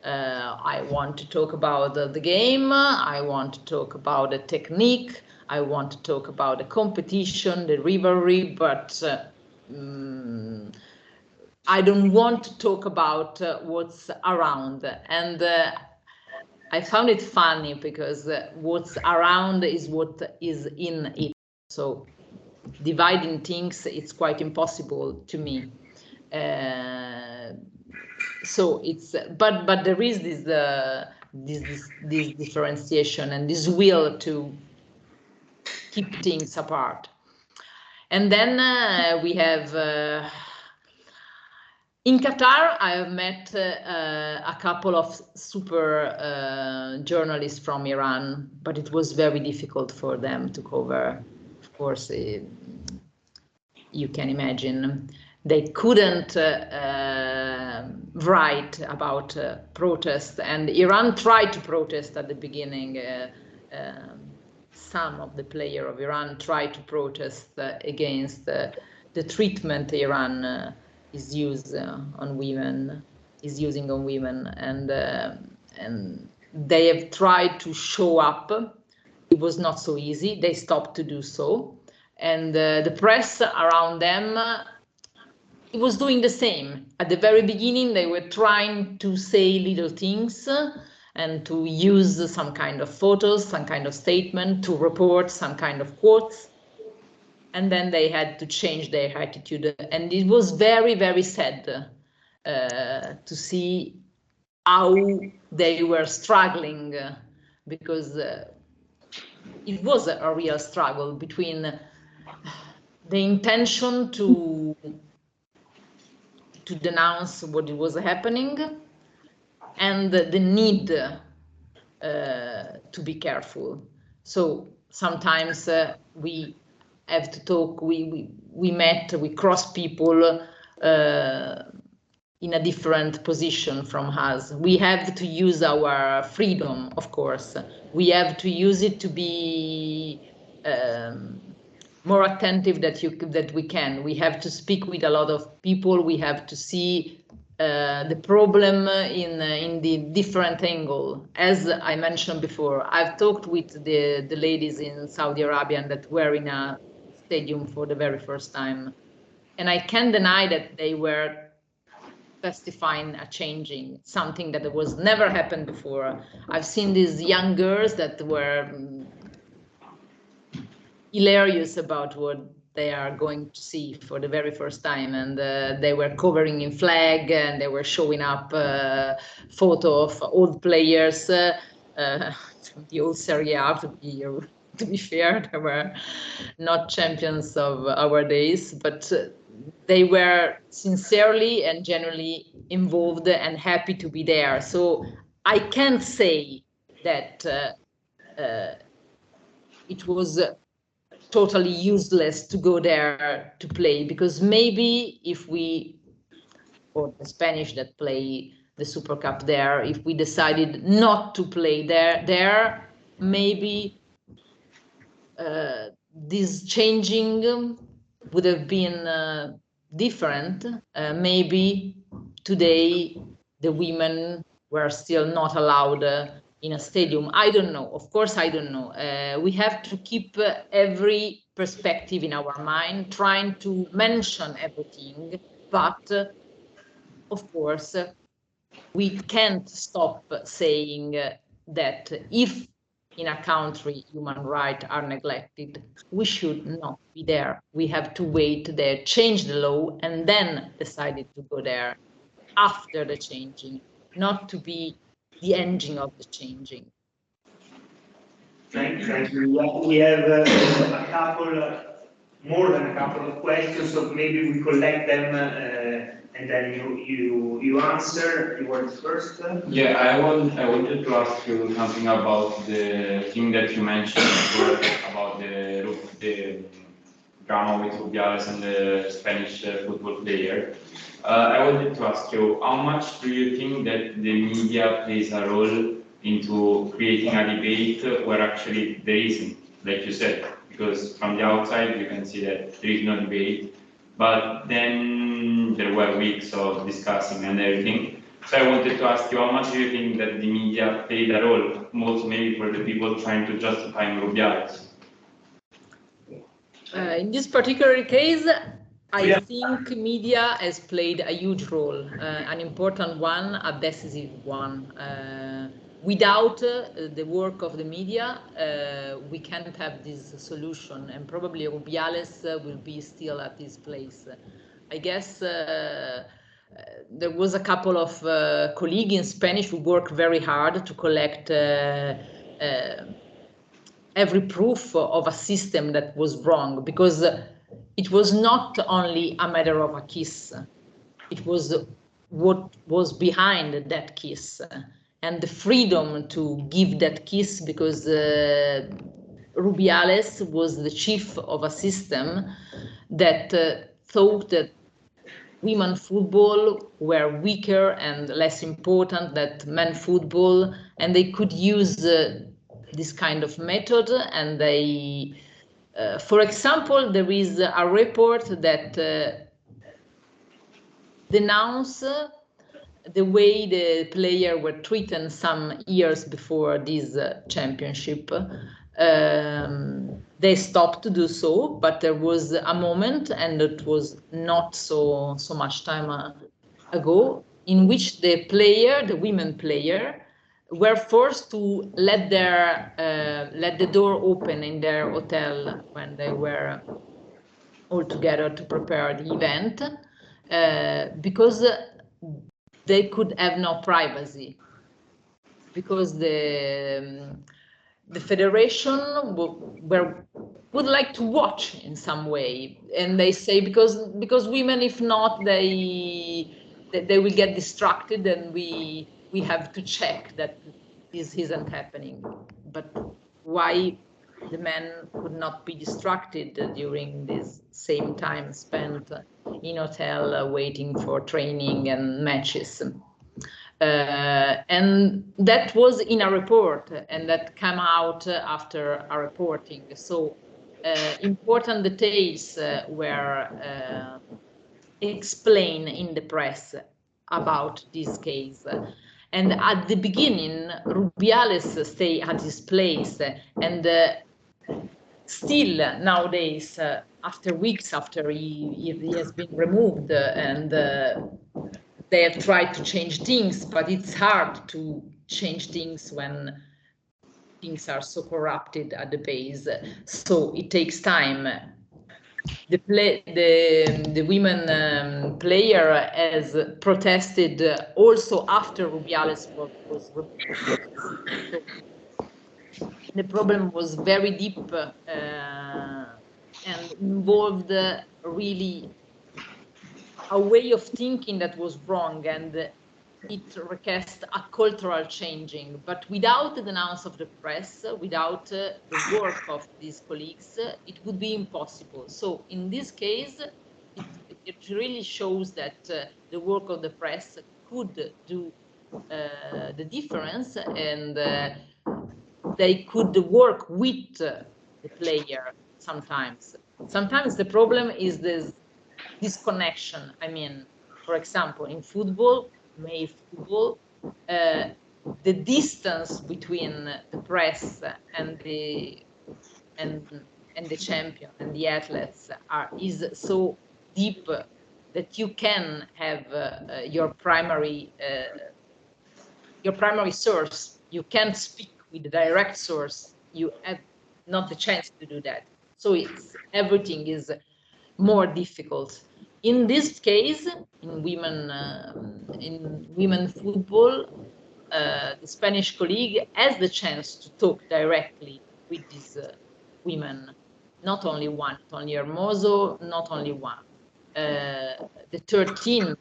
I want to talk about the game, I want to talk about the technique, I want to talk about the competition, the rivalry, but I don't want to talk about what's around. And I found it funny because what's around is what is in it. So dividing things, it's quite impossible to me. So it's, but there is this differentiation and this will to keep things apart. And then we have in Qatar, I have met a couple of super journalists from Iran, but it was very difficult for them to cover. Of course, you can imagine. They couldn't write about protest, and Iran tried to protest at the beginning. Some of the players of Iran tried to protest against the treatment Iran is using on women, and they have tried to show up. It was not so easy. They stopped to do so, and the press around them, it was doing the same. At the very beginning, they were trying to say little things and to use some kind of photos, some kind of statement, to report some kind of quotes. And then they had to change their attitude. And it was very, very sad to see how they were struggling, because it was a real struggle between the intention to denounce what was happening and the need to be careful. So sometimes we have to talk, we cross people in a different position from us. We have to use our freedom, of course. We have to use it to be more attentive that we can. We have to speak with a lot of people. We have to see the problem in the different angle. As I mentioned before, I've talked with the ladies in Saudi Arabia that were in a stadium for the very first time, and I can't deny that they were testifying a changing, something that was never happened before. I've seen these young girls that were hilarious about what they are going to see for the very first time, and they were covering in flag, and they were showing up photo of old players, the old Serie A, to be fair. They were not champions of our days, but they were sincerely and genuinely involved and happy to be there. So I can't say that it was totally useless to go there to play, because maybe if we, or the Spanish that play the Super Cup there, if we decided not to play there, maybe this changing would have been different. Maybe today the women were still not allowed in a stadium. I don't know. Of course, I don't know. We have to keep every perspective in our mind, trying to mention everything. But of course, we can't stop saying that if in a country human rights are neglected. We should not be there. We have to wait there, change the law, and then decided to go there after the changing, not to be the engine of the changing. Thank you. We have a couple, more than a couple of questions, so maybe we collect them and then you answer. You were first. Yeah, I wanted to ask you something about the thing that you mentioned before about the drama with Rubiales and the Spanish football player. I wanted to ask you, how much do you think that the media plays a role into creating a debate where actually there isn't, like you said, because from the outside you can see that there is no debate, but then there were weeks of discussing and everything. So I wanted to ask you, how much do you think that the media played a role, most maybe for the people trying to justify Rubiales? In this particular case, I think media has played a huge role, an important one, a decisive one. Without the work of the media, we can't have this solution, and probably Rubiales will be still at this place. I guess there was a couple of colleagues in Spanish who worked very hard to collect every proof of a system that was wrong, because it was not only a matter of a kiss, it was what was behind that kiss and the freedom to give that kiss, because Rubiales was the chief of a system that thought that women football were weaker and less important than men football, and they could use this kind of method. And they, for example, there is a report that denounce the way the players were treated some years before this championship. They stopped to do so, but there was a moment, and it was not so much time ago, in which the women player, were forced to let the door open in their hotel when they were all together to prepare the event, because they could have no privacy, because the federation would like to watch in some way, and they say because women, if not, they will get distracted, and we have to check that this isn't happening. But why the men could not be distracted during this same time spent in hotel waiting for training and matches? And that was in a report, and that came out after a reporting. So important details were explained in the press about this case. And at the beginning, Rubiales stayed at his place, and still nowadays, after weeks after he has been removed, and they have tried to change things, but it's hard to change things when things are so corrupted at the base. So it takes time. The women player has protested also after Rubiales was removed. So the problem was very deep and involved really a way of thinking that was wrong, and it requested a cultural changing. But without the denounce of the press, without the work of these colleagues, it would be impossible. So in this case, it really shows that the work of the press could do the difference, and they could work with the player sometimes. Sometimes the problem is this disconnection. I mean, for example, in football, male football, the distance between the press and the champion and the athletes is so deep that you can have your primary source. You can't speak with the direct source, you have not the chance to do that. So everything is more difficult. In this case, in women football, the Spanish colleague has the chance to talk directly with these women. Not only one, not only Hermoso, not only one. The 13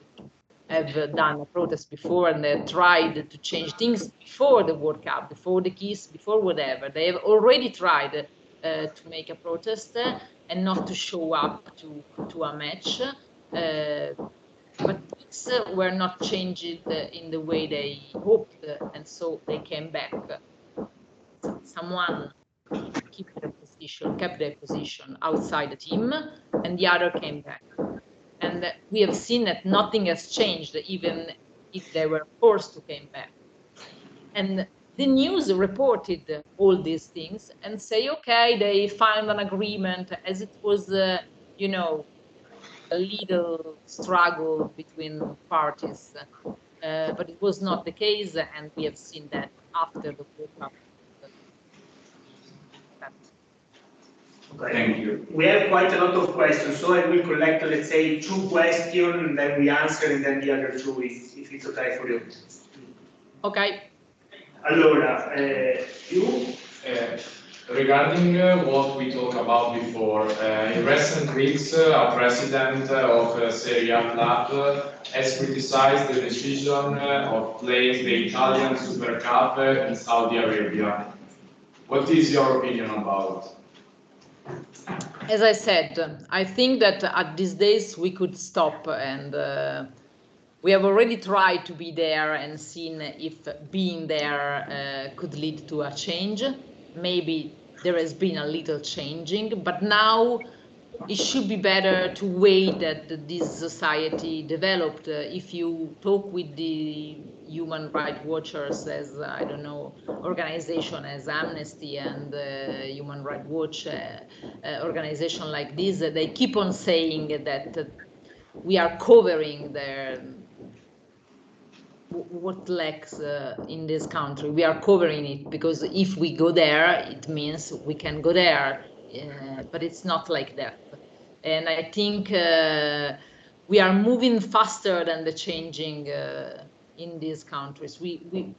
have done a protest before, and they tried to change things before the World Cup, before the Kiss, before whatever. They have already tried to make a protest and not to show up to a match. But things were not changed in the way they hoped, and so they came back. Someone kept their position outside the team, and the other came back. And we have seen that nothing has changed, even if they were forced to come back. And the news reported all these things and say, okay, they found an agreement, as it was, you know, a little struggle between parties. But it was not the case, and we have seen that after the World Cup. Okay. Thank you. We have quite a lot of questions, so I will collect, let's say, 2 questions, and then we answer, and then the other 2, if it's okay for you. Okay. Allora, you? Regarding what we talked about before, in recent weeks, a president of Serie A club has criticized the decision of playing the Italian Super Cup in Saudi Arabia. What is your opinion about? As I said, I think that at these days we could stop, and we have already tried to be there and seen if being there could lead to a change. Maybe there has been a little changing, but now it should be better to wait that this society developed. If you talk with the human rights watchers, as I don't know, organization as Amnesty and Human Rights Watch, organization like this, they keep on saying that we are covering what lacks in this country. We are covering it because if we go there, it means we can go there. But it's not like that. And I think we are moving faster than the changing in these countries. We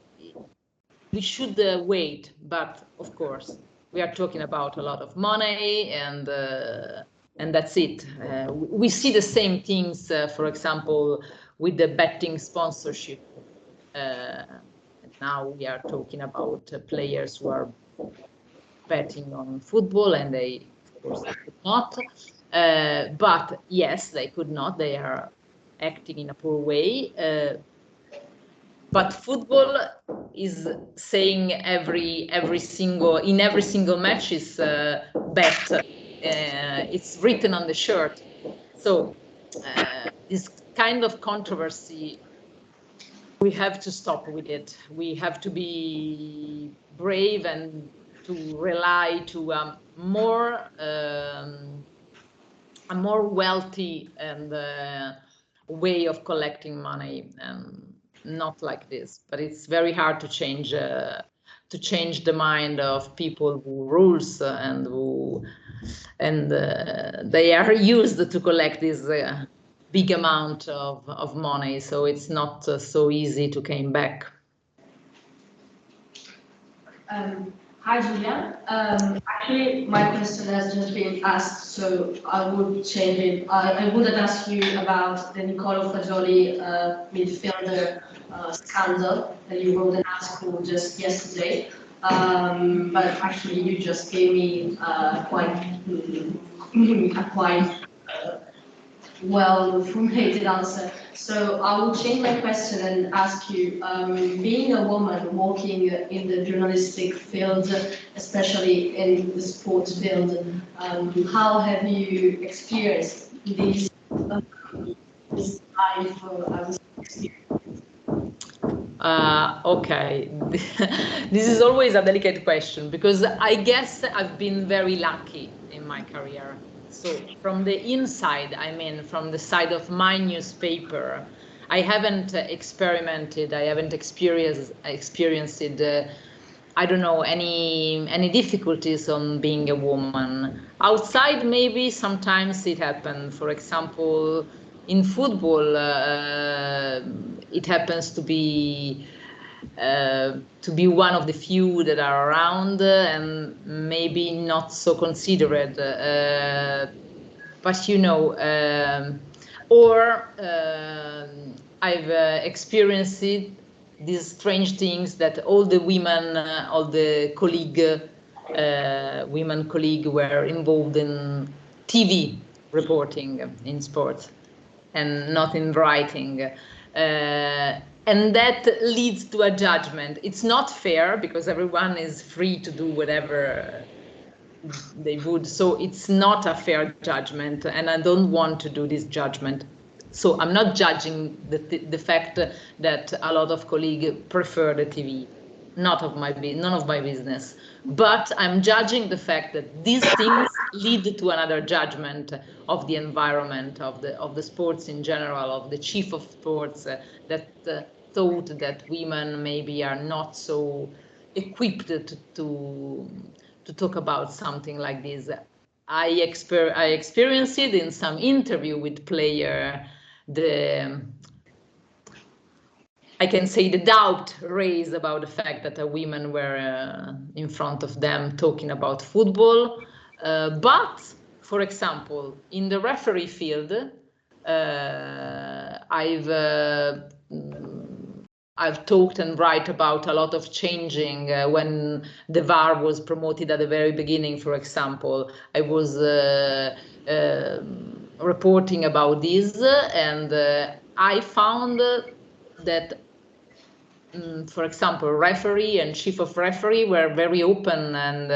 should wait, but of course we are talking about a lot of money, and that's it. We see the same things, for example, with the betting sponsorship. Now we are talking about players who are betting on football, and they, of course, they could not. But yes, they could not. They are acting in a poor way. But football is saying every single match is bet. It's written on the shirt. So this kind of controversy, we have to stop with it. We have to be brave and to rely to a more wealthy and way of collecting money, and not like this. But it's very hard to change the mind of people who rules and they are used to collect this big amount of money. So it's not so easy to come back. Hi, Giulia. Actually, my question has just been asked, so I would change it. I wouldn't ask you about the Nicolo Fagioli midfielder scandal that you wrote an article just yesterday. But actually, you just gave me a quite well-formulated answer. So I will change my question and ask you, being a woman working in the journalistic field, especially in the sports field, how have you experienced this life as a Okay, this is always a delicate question, because I guess I've been very lucky in my career. So from the inside, I mean, from the side of my newspaper, I haven't experimented, I haven't experienced I don't know, any difficulties on being a woman. Outside, maybe sometimes it happens. For example, in football, it happens to be one of the few that are around and maybe not so considerate. But you know, I've experienced these strange things that all the women, all the women colleagues were involved in TV reporting in sports and not in writing. And that leads to a judgment. It's not fair because everyone is free to do whatever they would. So it's not a fair judgment, and I don't want to do this judgment. So I'm not judging the fact that a lot of colleagues prefer the TV. None of my business. But I'm judging the fact that these things lead to another judgment of the environment, of the sports in general, of the chief of sports that thought that women maybe are not so equipped to talk about something like this. I experienced it in some interview with player. I can say the doubt raised about the fact that women were in front of them talking about football. But, for example, in the referee field, I've talked and write about a lot of changing when the VAR was promoted at the very beginning. For example, I was reporting about this, and I found that, for example, referee and chief of referee were very open, and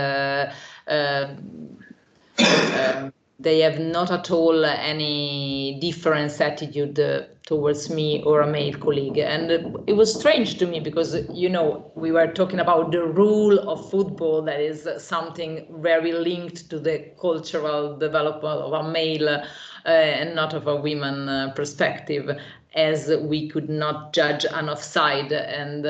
they have not at all any different attitude towards me or a male colleague. And it was strange to me because, you know, we were talking about the rule of football, that is something very linked to the cultural development of a male and not of a women perspective, as we could not judge an offside. And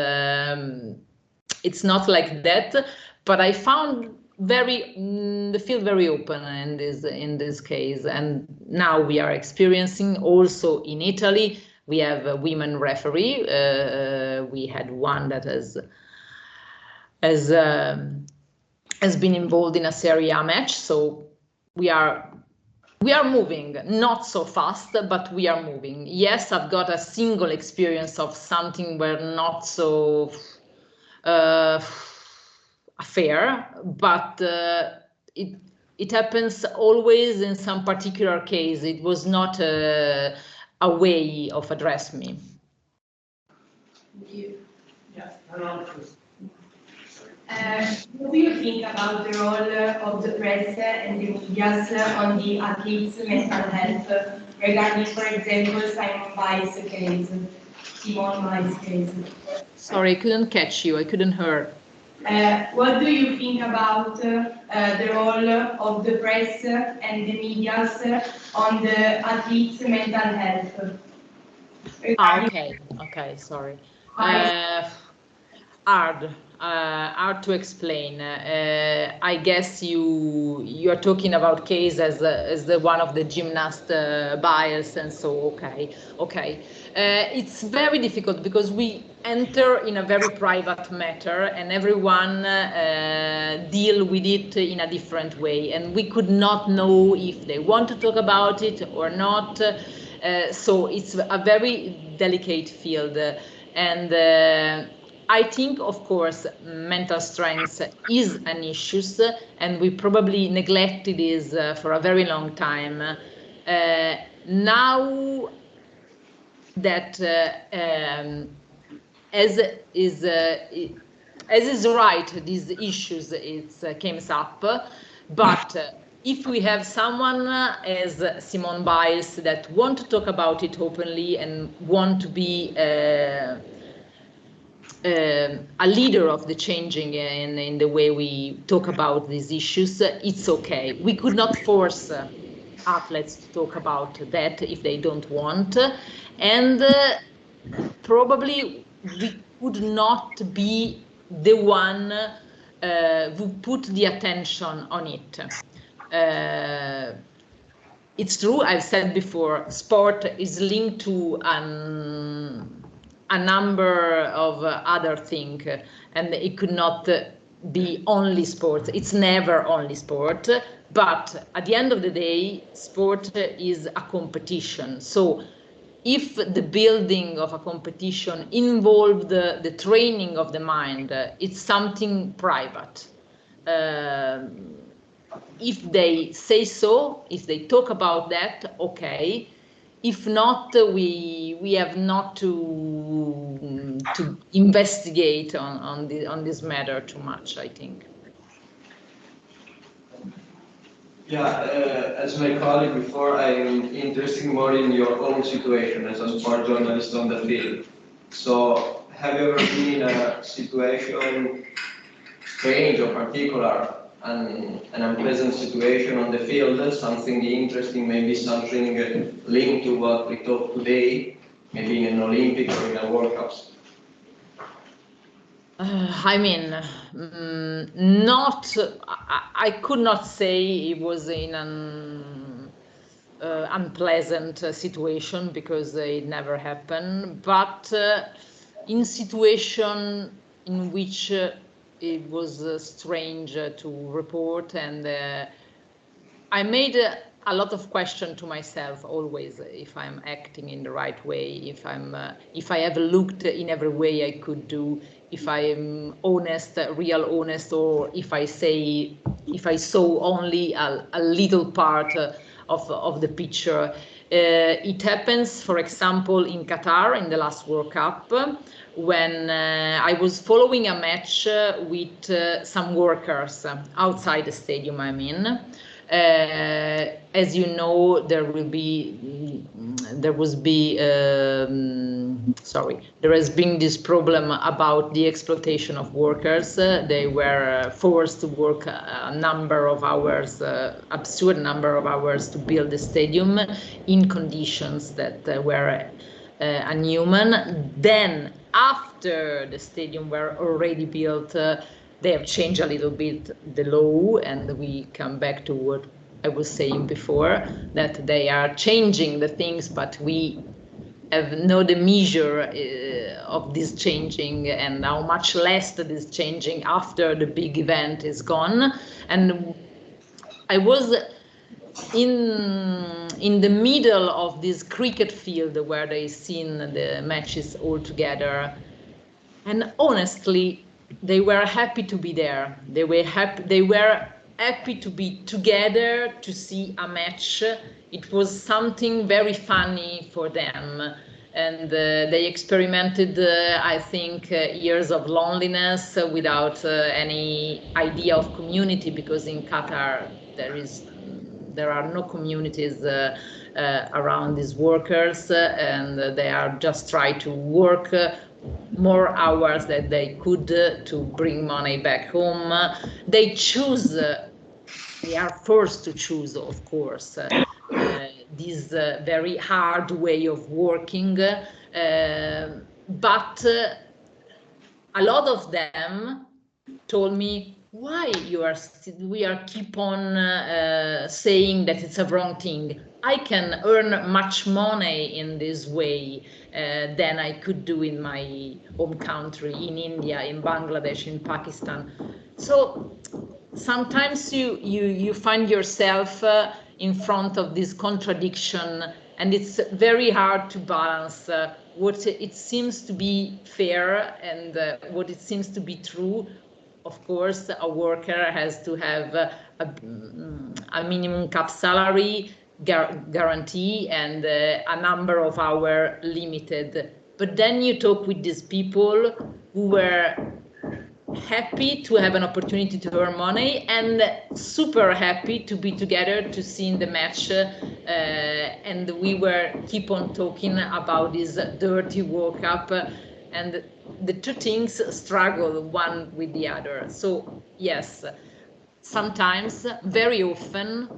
it's not like that, but I found the field very open in this case. And now we are experiencing also in Italy, we have a women referee. We had one that has been involved in a Serie A match. So we are moving, not so fast, but we are moving. Yes, I've got a single experience of something where not so fair, but it happens always in some particular case. It was not a way of address me. Thank you. Yeah, what do you think about the role of the press and the media on the athletes' mental health regarding, for example, Simone Biles case? Sorry, I couldn't catch you. I couldn't hear. What do you think about the role of the press and the media on the athletes' mental health? Okay, sorry. Hard to explain. I guess you are talking about case as the one of the gymnast bias, and so okay. It's very difficult because we enter in a very private matter, and everyone deal with it in a different way, and we could not know if they want to talk about it or not. So it's a very delicate field, and I think, of course, mental strength is an issue, and we probably neglected this for a very long time. Now that as is right, these issues came up, but if we have someone as Simone Biles that want to talk about it openly and want to be a leader of the changing in the way we talk about these issues, it's okay. We could not force athletes to talk about that if they don't want, and probably we could not be the one who put the attention on it. It's true, I've said before, sport is linked to a number of other things, and it could not be only sport. It's never only sport, but at the end of the day, sport is a competition. So if the building of a competition involved the training of the mind, it's something private. If they say so, if they talk about that, okay. If not, we have not to investigate on this matter too much, I think. Yeah, as my colleague before, I'm interested more in your own situation as a sport journalist on the field. So, have you ever been in a situation strange or particular, an unpleasant situation on the field, something interesting, maybe something linked to what we talked today, maybe in an Olympic or in a World Cup? I mean, I could not say it was in an unpleasant situation, because it never happened, but in situation in which it was strange to report, and I made a lot of questions to myself always, if I'm acting in the right way, if I have looked in every way I could do, if I am honest, real honest, or if I saw only a little part of the picture. It happens, for example, in Qatar in the last World Cup, when I was following a match with some workers outside the stadium, I mean. As you know, there has been this problem about the exploitation of workers. They were forced to work a number of hours, absurd number of hours, to build the stadium in conditions that were unhuman. Then, after the stadium were already built, they have changed a little bit the law, and we come back to what I was saying before, that they are changing the things, but we have no the measure of this changing, and how much less that is changing after the big event is gone. And I was in the middle of this cricket field where they seen the matches all together, and honestly, they were happy to be there. They were happy to be together to see a match. It was something very funny for them, and they experimented, I think, years of loneliness without any idea of community, because in Qatar there are no communities around these workers, and they are just trying to work more hours that they could to bring money back home. They choose, they are forced to choose, of course, this very hard way of working, but a lot of them told me, why we are keep on saying that it's a wrong thing. I can earn much money in this way than I could do in my home country, in India, in Bangladesh, in Pakistan. So sometimes you find yourself in front of this contradiction, and it's very hard to balance what it seems to be fair and what it seems to be true. Of course, a worker has to have a minimum cap salary guarantee and a number of hours limited. But then you talk with these people who were happy to have an opportunity to earn money and super happy to be together to see in the match, and we were keep on talking about this dirty World Cup, and the two things struggle one with the other. So yes, sometimes, very often,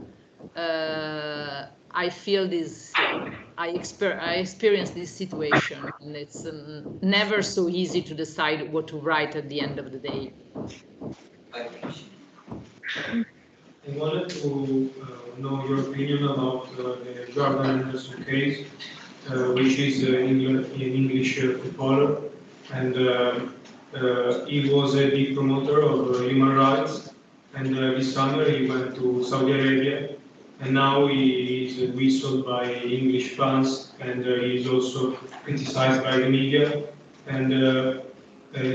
I feel this I experienced this situation, and it's never so easy to decide what to write at the end of the day. I wanted to know your opinion about the Jordan Henderson case, which is an English footballer, and he was a big promoter of human rights, and this summer he went to Saudi Arabia, and now he is whistled by English fans, and he is also criticized by the media, and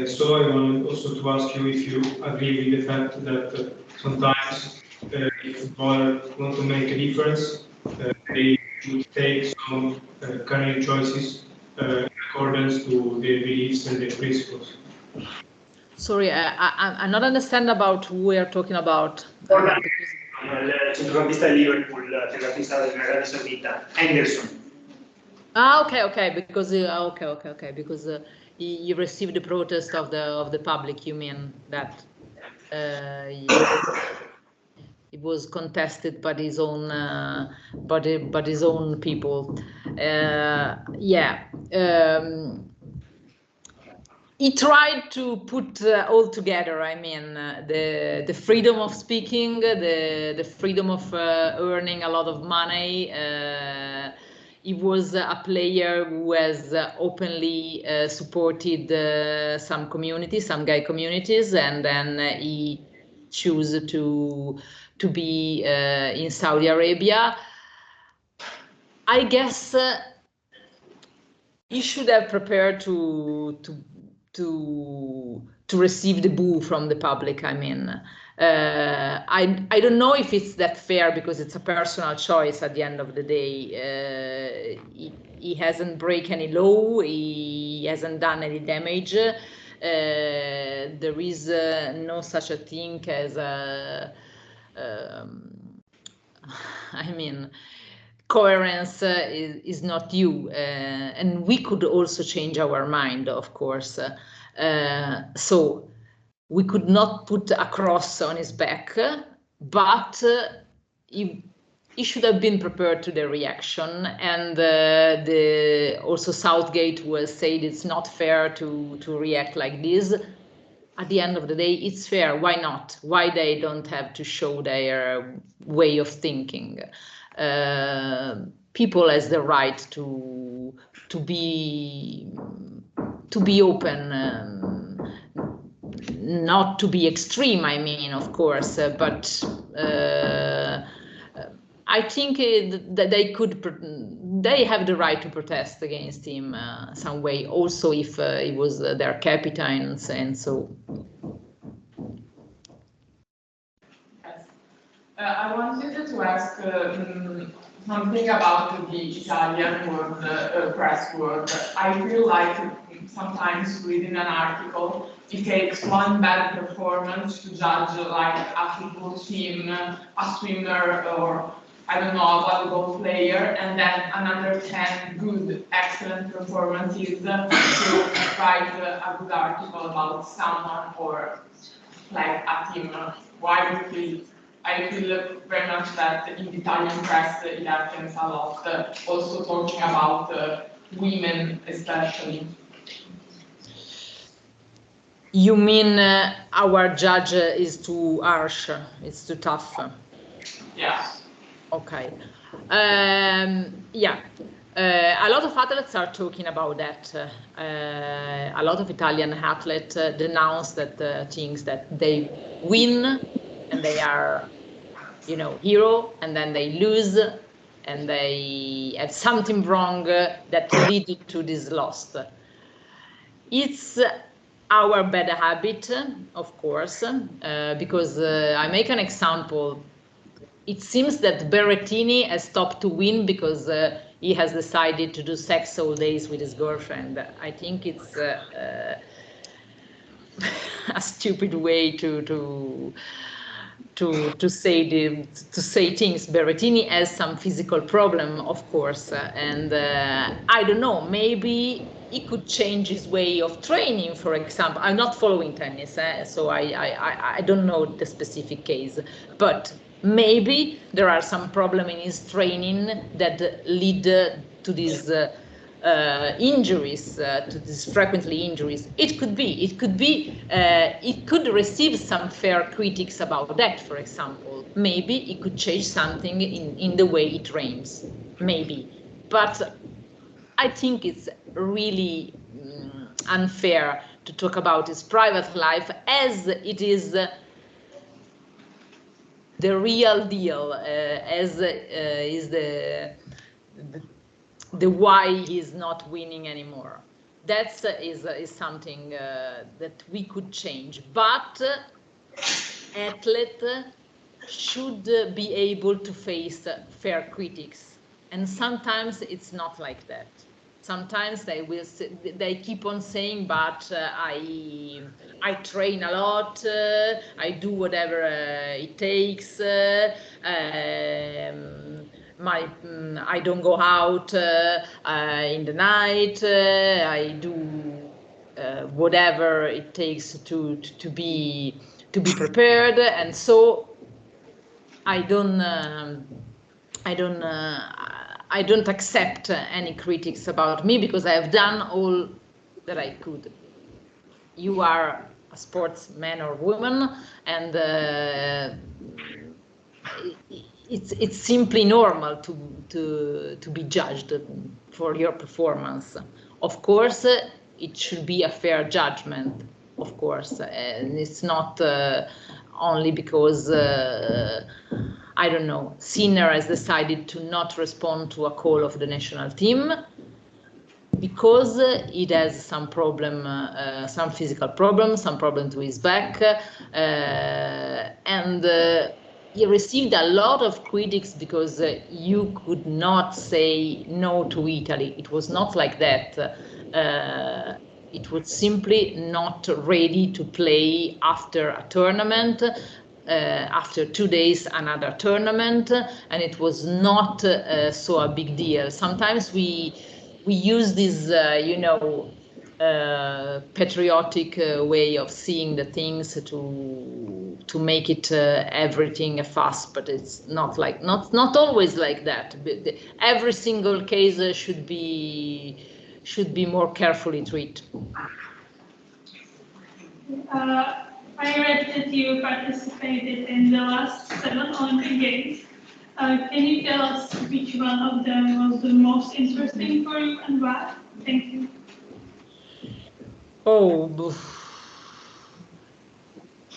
so I wanted also to ask you if you agree with the fact that sometimes if footballers want to make a difference, they should take some career choices in accordance to their beliefs and their principles. Sorry, I'm not understand about who we are talking about. Il centrocampista di Liverpool, centrocampista dell'Arabia Saudita, Henderson. Okay, because because he received the protest of the public. You mean that it was contested by his own his own people. He tried to put all together. I mean, the freedom of speaking, the freedom of earning a lot of money. He was a player who has openly supported some communities, some gay communities, and then he chose to be in Saudi Arabia. I guess he should have prepared to receive the boo from the public. I mean, I don't know if it's that fair, because it's a personal choice at the end of the day. He hasn't break any law, he hasn't done any damage. There is no such a thing as I mean, coherence is not you, and we could also change our mind, of course. So we could not put a cross on his back, but he should have been prepared to the reaction. And also Southgate was said it's not fair to react like this. At the end of the day, it's fair. Why not? Why they don't have to show their way of thinking? People has the right to be open, not to be extreme. I mean, of course, but I think that they have the right to protest against him some way. Also, if he was their captain, and so. I wanted to ask something about the Italian world, press world. I feel like sometimes reading an article, it takes one bad performance to judge like a football team, a swimmer, or I don't know, a volleyball player, and then another 10 good, excellent performances to write a good article about someone or like a team. Why do you feel? I feel very much that in the Italian press it happens a lot, also talking about women especially. You mean our judge is too harsh, it's too tough? Yeah. Okay. A lot of athletes are talking about that. A lot of Italian athletes denounce that things that they win and they are, hero, and then they lose and they have something wrong that lead to this loss. It's our bad habit, of course, because I make an example. It seems that Berrettini has stopped to win because he has decided to do sex all days with his girlfriend. I think it's a stupid way to say things. Berrettini has some physical problem, of course, and I don't know. Maybe he could change his way of training. For example, I'm not following tennis, so I don't know the specific case, but maybe there are some problem in his training that lead to these injuries, to these frequently injuries. It could receive some fair critics about that, for example. Maybe it could change something in the way it trains, maybe. But I think it's really unfair to talk about his private life as it is the real deal, as is the why he's not winning anymore. That is something that we could change. But athlete should be able to face fair critics, and sometimes it's not like that. Sometimes they keep on saying, but I train a lot, I do whatever it takes, I don't go out in the night, I do whatever it takes to be prepared, and so I don't accept any critics about me because I have done all that I could. You are a sportsman or woman, and it's simply normal to be judged for your performance. Of course, it should be a fair judgment, of course, and it's not only because I don't know, Sinner has decided to not respond to a call of the national team because it has some problem, some physical problem, some problem to his back, and he received a lot of critics because you could not say no to Italy. It was not like that. It was simply not ready to play after a tournament. After 2 days, another tournament, and it was not so a big deal. Sometimes we use this, patriotic way of seeing the things to make it everything a fuss, but it's not always like that. Every single case should be more carefully treated. I read that you participated in the last 7 Olympic Games. Can you tell us which one of them was the most interesting for you and why? Thank you. Oh,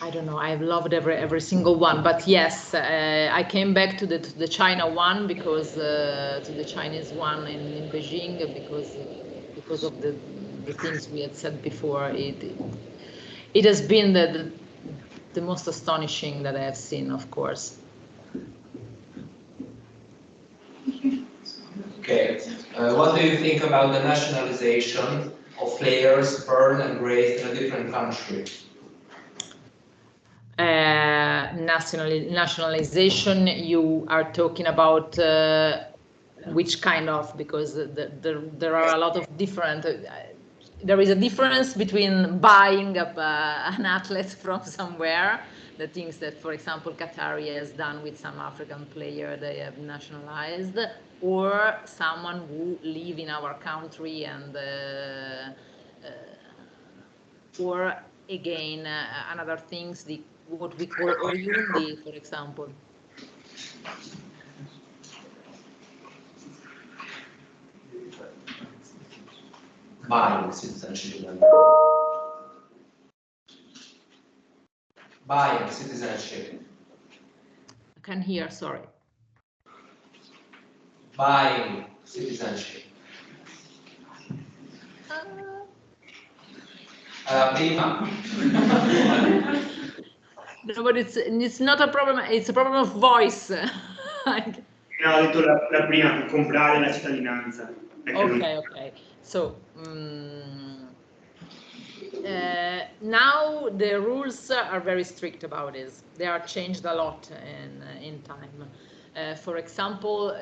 I don't know. I've loved every single one, but yes, I came back to the China one because to the Chinese one in Beijing because of the things we had said before. It has been the most astonishing that I have seen, of course. Okay. What do you think about the nationalization of players born and raised in a different country? Nationalization, you are talking about which kind of, because there are a lot of different. There is a difference between buying an athlete from somewhere, the things that, for example, Qatari has done with some African player they have nationalized, or someone who live in our country and or again another things, what we call oriundi, for example. Buying citizenship. Buying citizenship. I can hear, sorry. Buying citizenship. Prima. No, but it's not a problem. It's a problem of voice. No, ho detto la prima, comprare la cittadinanza. Okay. So now the rules are very strict about this. They are changed a lot in time. For example,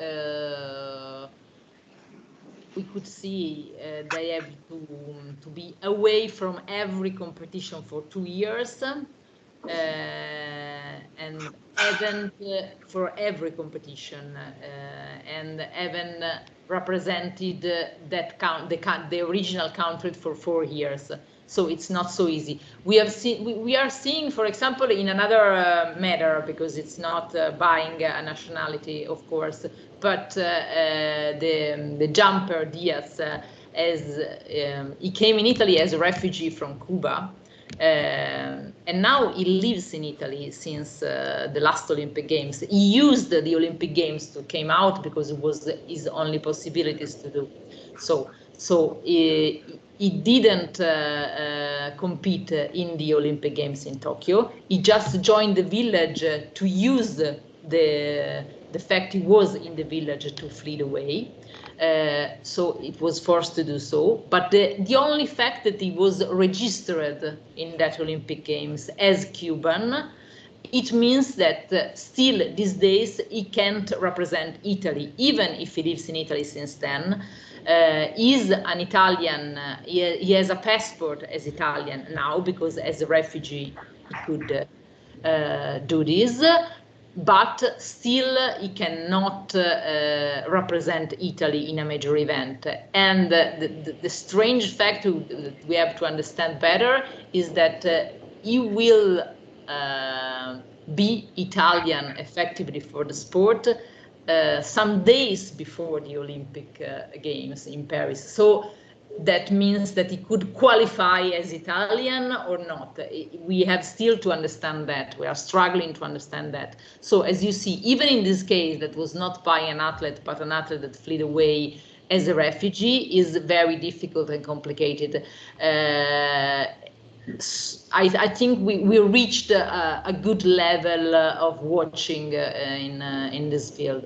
we could see they have to be away from every competition for 2 years, and event for every competition, and even represented the original country for 4 years. So it's not so easy. We are seeing, for example, in another matter, because it's not buying a nationality, of course, but the jumper Diaz, he came in Italy as a refugee from Cuba. And now he lives in Italy since the last Olympic Games. He used the Olympic Games to came out because it was his only possibilities to do. So he didn't compete in the Olympic Games in Tokyo. He just joined the village to use the fact he was in the village to flee away. So it was forced to do so. But the only fact that he was registered in that Olympic Games as Cuban, it means that still these days he can't represent Italy, even if he lives in Italy since then. He's an Italian, he has a passport as Italian now, because as a refugee he could do this. But still he cannot represent Italy in a major event. And the strange fact that we have to understand better is that he will be Italian effectively for the sport some days before the Olympic Games in Paris. So that means that he could qualify as Italian or not. We have still to understand that. We are struggling to understand that. So as you see, even in this case, that was not by an athlete, but an athlete that fled away as a refugee, is very difficult and complicated. I think we reached a good level of watching in this field.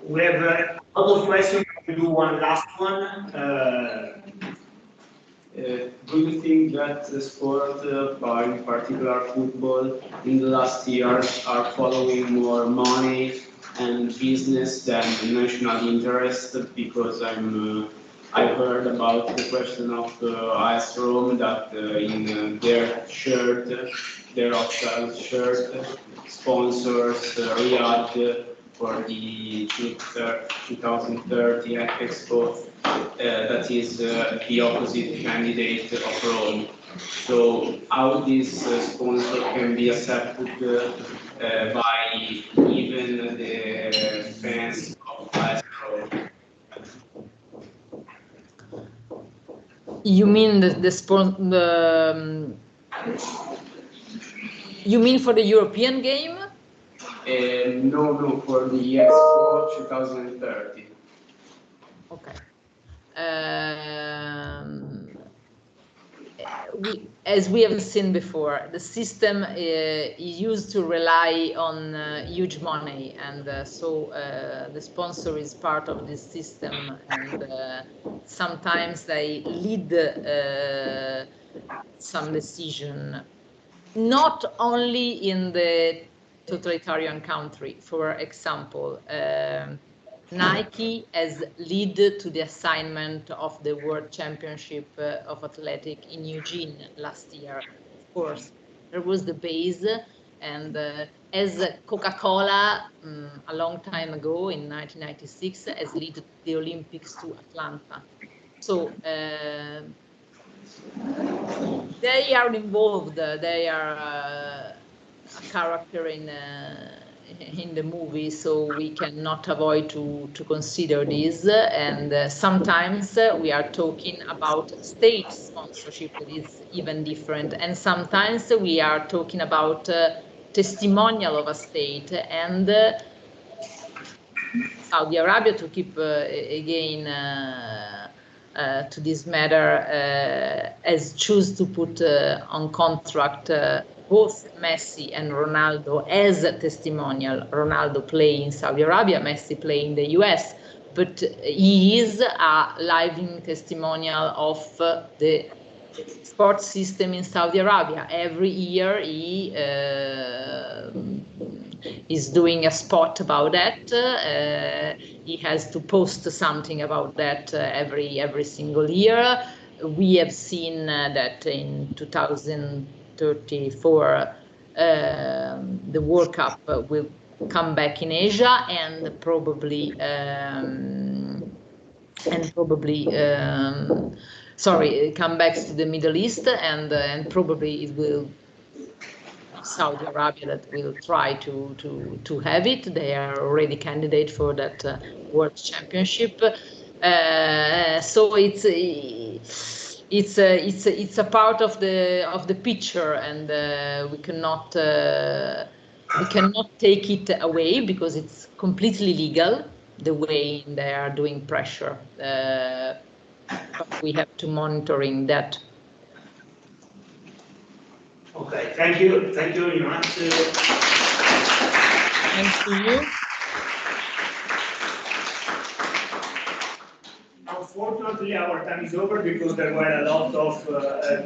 We have a lot of questions. We do one last one. Do you think that the sport, in particular football, in the last years are following more money and business than national interest? Because I heard about the question of AS Rome that in their shirt, their official shirt, sponsors Riyadh for the 2030 Expo, that is the opposite candidate of Rome. So how this sponsor can be accepted by even the fans of AS Rome? You mean you mean for the European game? No, for the Expo 2030. Okay. As we have seen before, the system is used to rely on huge money, and so the sponsor is part of this system, and sometimes they lead some decision, not only in the totalitarian country. For example, Nike has led to the assignment of the World Championship of Athletic in Eugene last year. Of course, there was the base, and as Coca-Cola a long time ago in 1996 has led the Olympics to Atlanta. So they are involved. They are a character in the movie, so we cannot avoid to consider this. And sometimes we are talking about state sponsorship that is even different, and sometimes we are talking about testimonial of a state. And Saudi Arabia, to keep again to this matter, has chosen to put on contract both Messi and Ronaldo as a testimonial. Ronaldo play in Saudi Arabia, Messi play in the US, but he is a living testimonial of the sports system in Saudi Arabia. Every year he is doing a spot about that. He has to post something about that every single year. We have seen that in 2034 the World Cup will come back in Asia and probably come back to the Middle East, and probably it will Saudi Arabia that will try to have it. They are already candidate for that World Championship. So it's a part of the picture, and we cannot take it away because it's completely legal the way they are doing pressure. But we have to monitoring that. Okay, thank you very much. Thanks to you. Unfortunately, our time is over because there were a lot of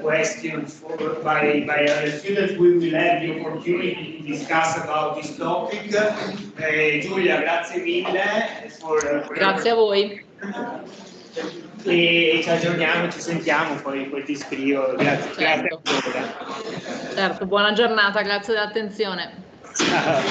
questions by the students. We will have the opportunity to discuss about this topic. Giulia, grazie mille. Grazie a voi. E ci aggiorniamo, ci sentiamo, poi ti scrivo. Grazie, Certo. Grazie ancora. Certo, buona giornata, grazie dell'attenzione. Ciao.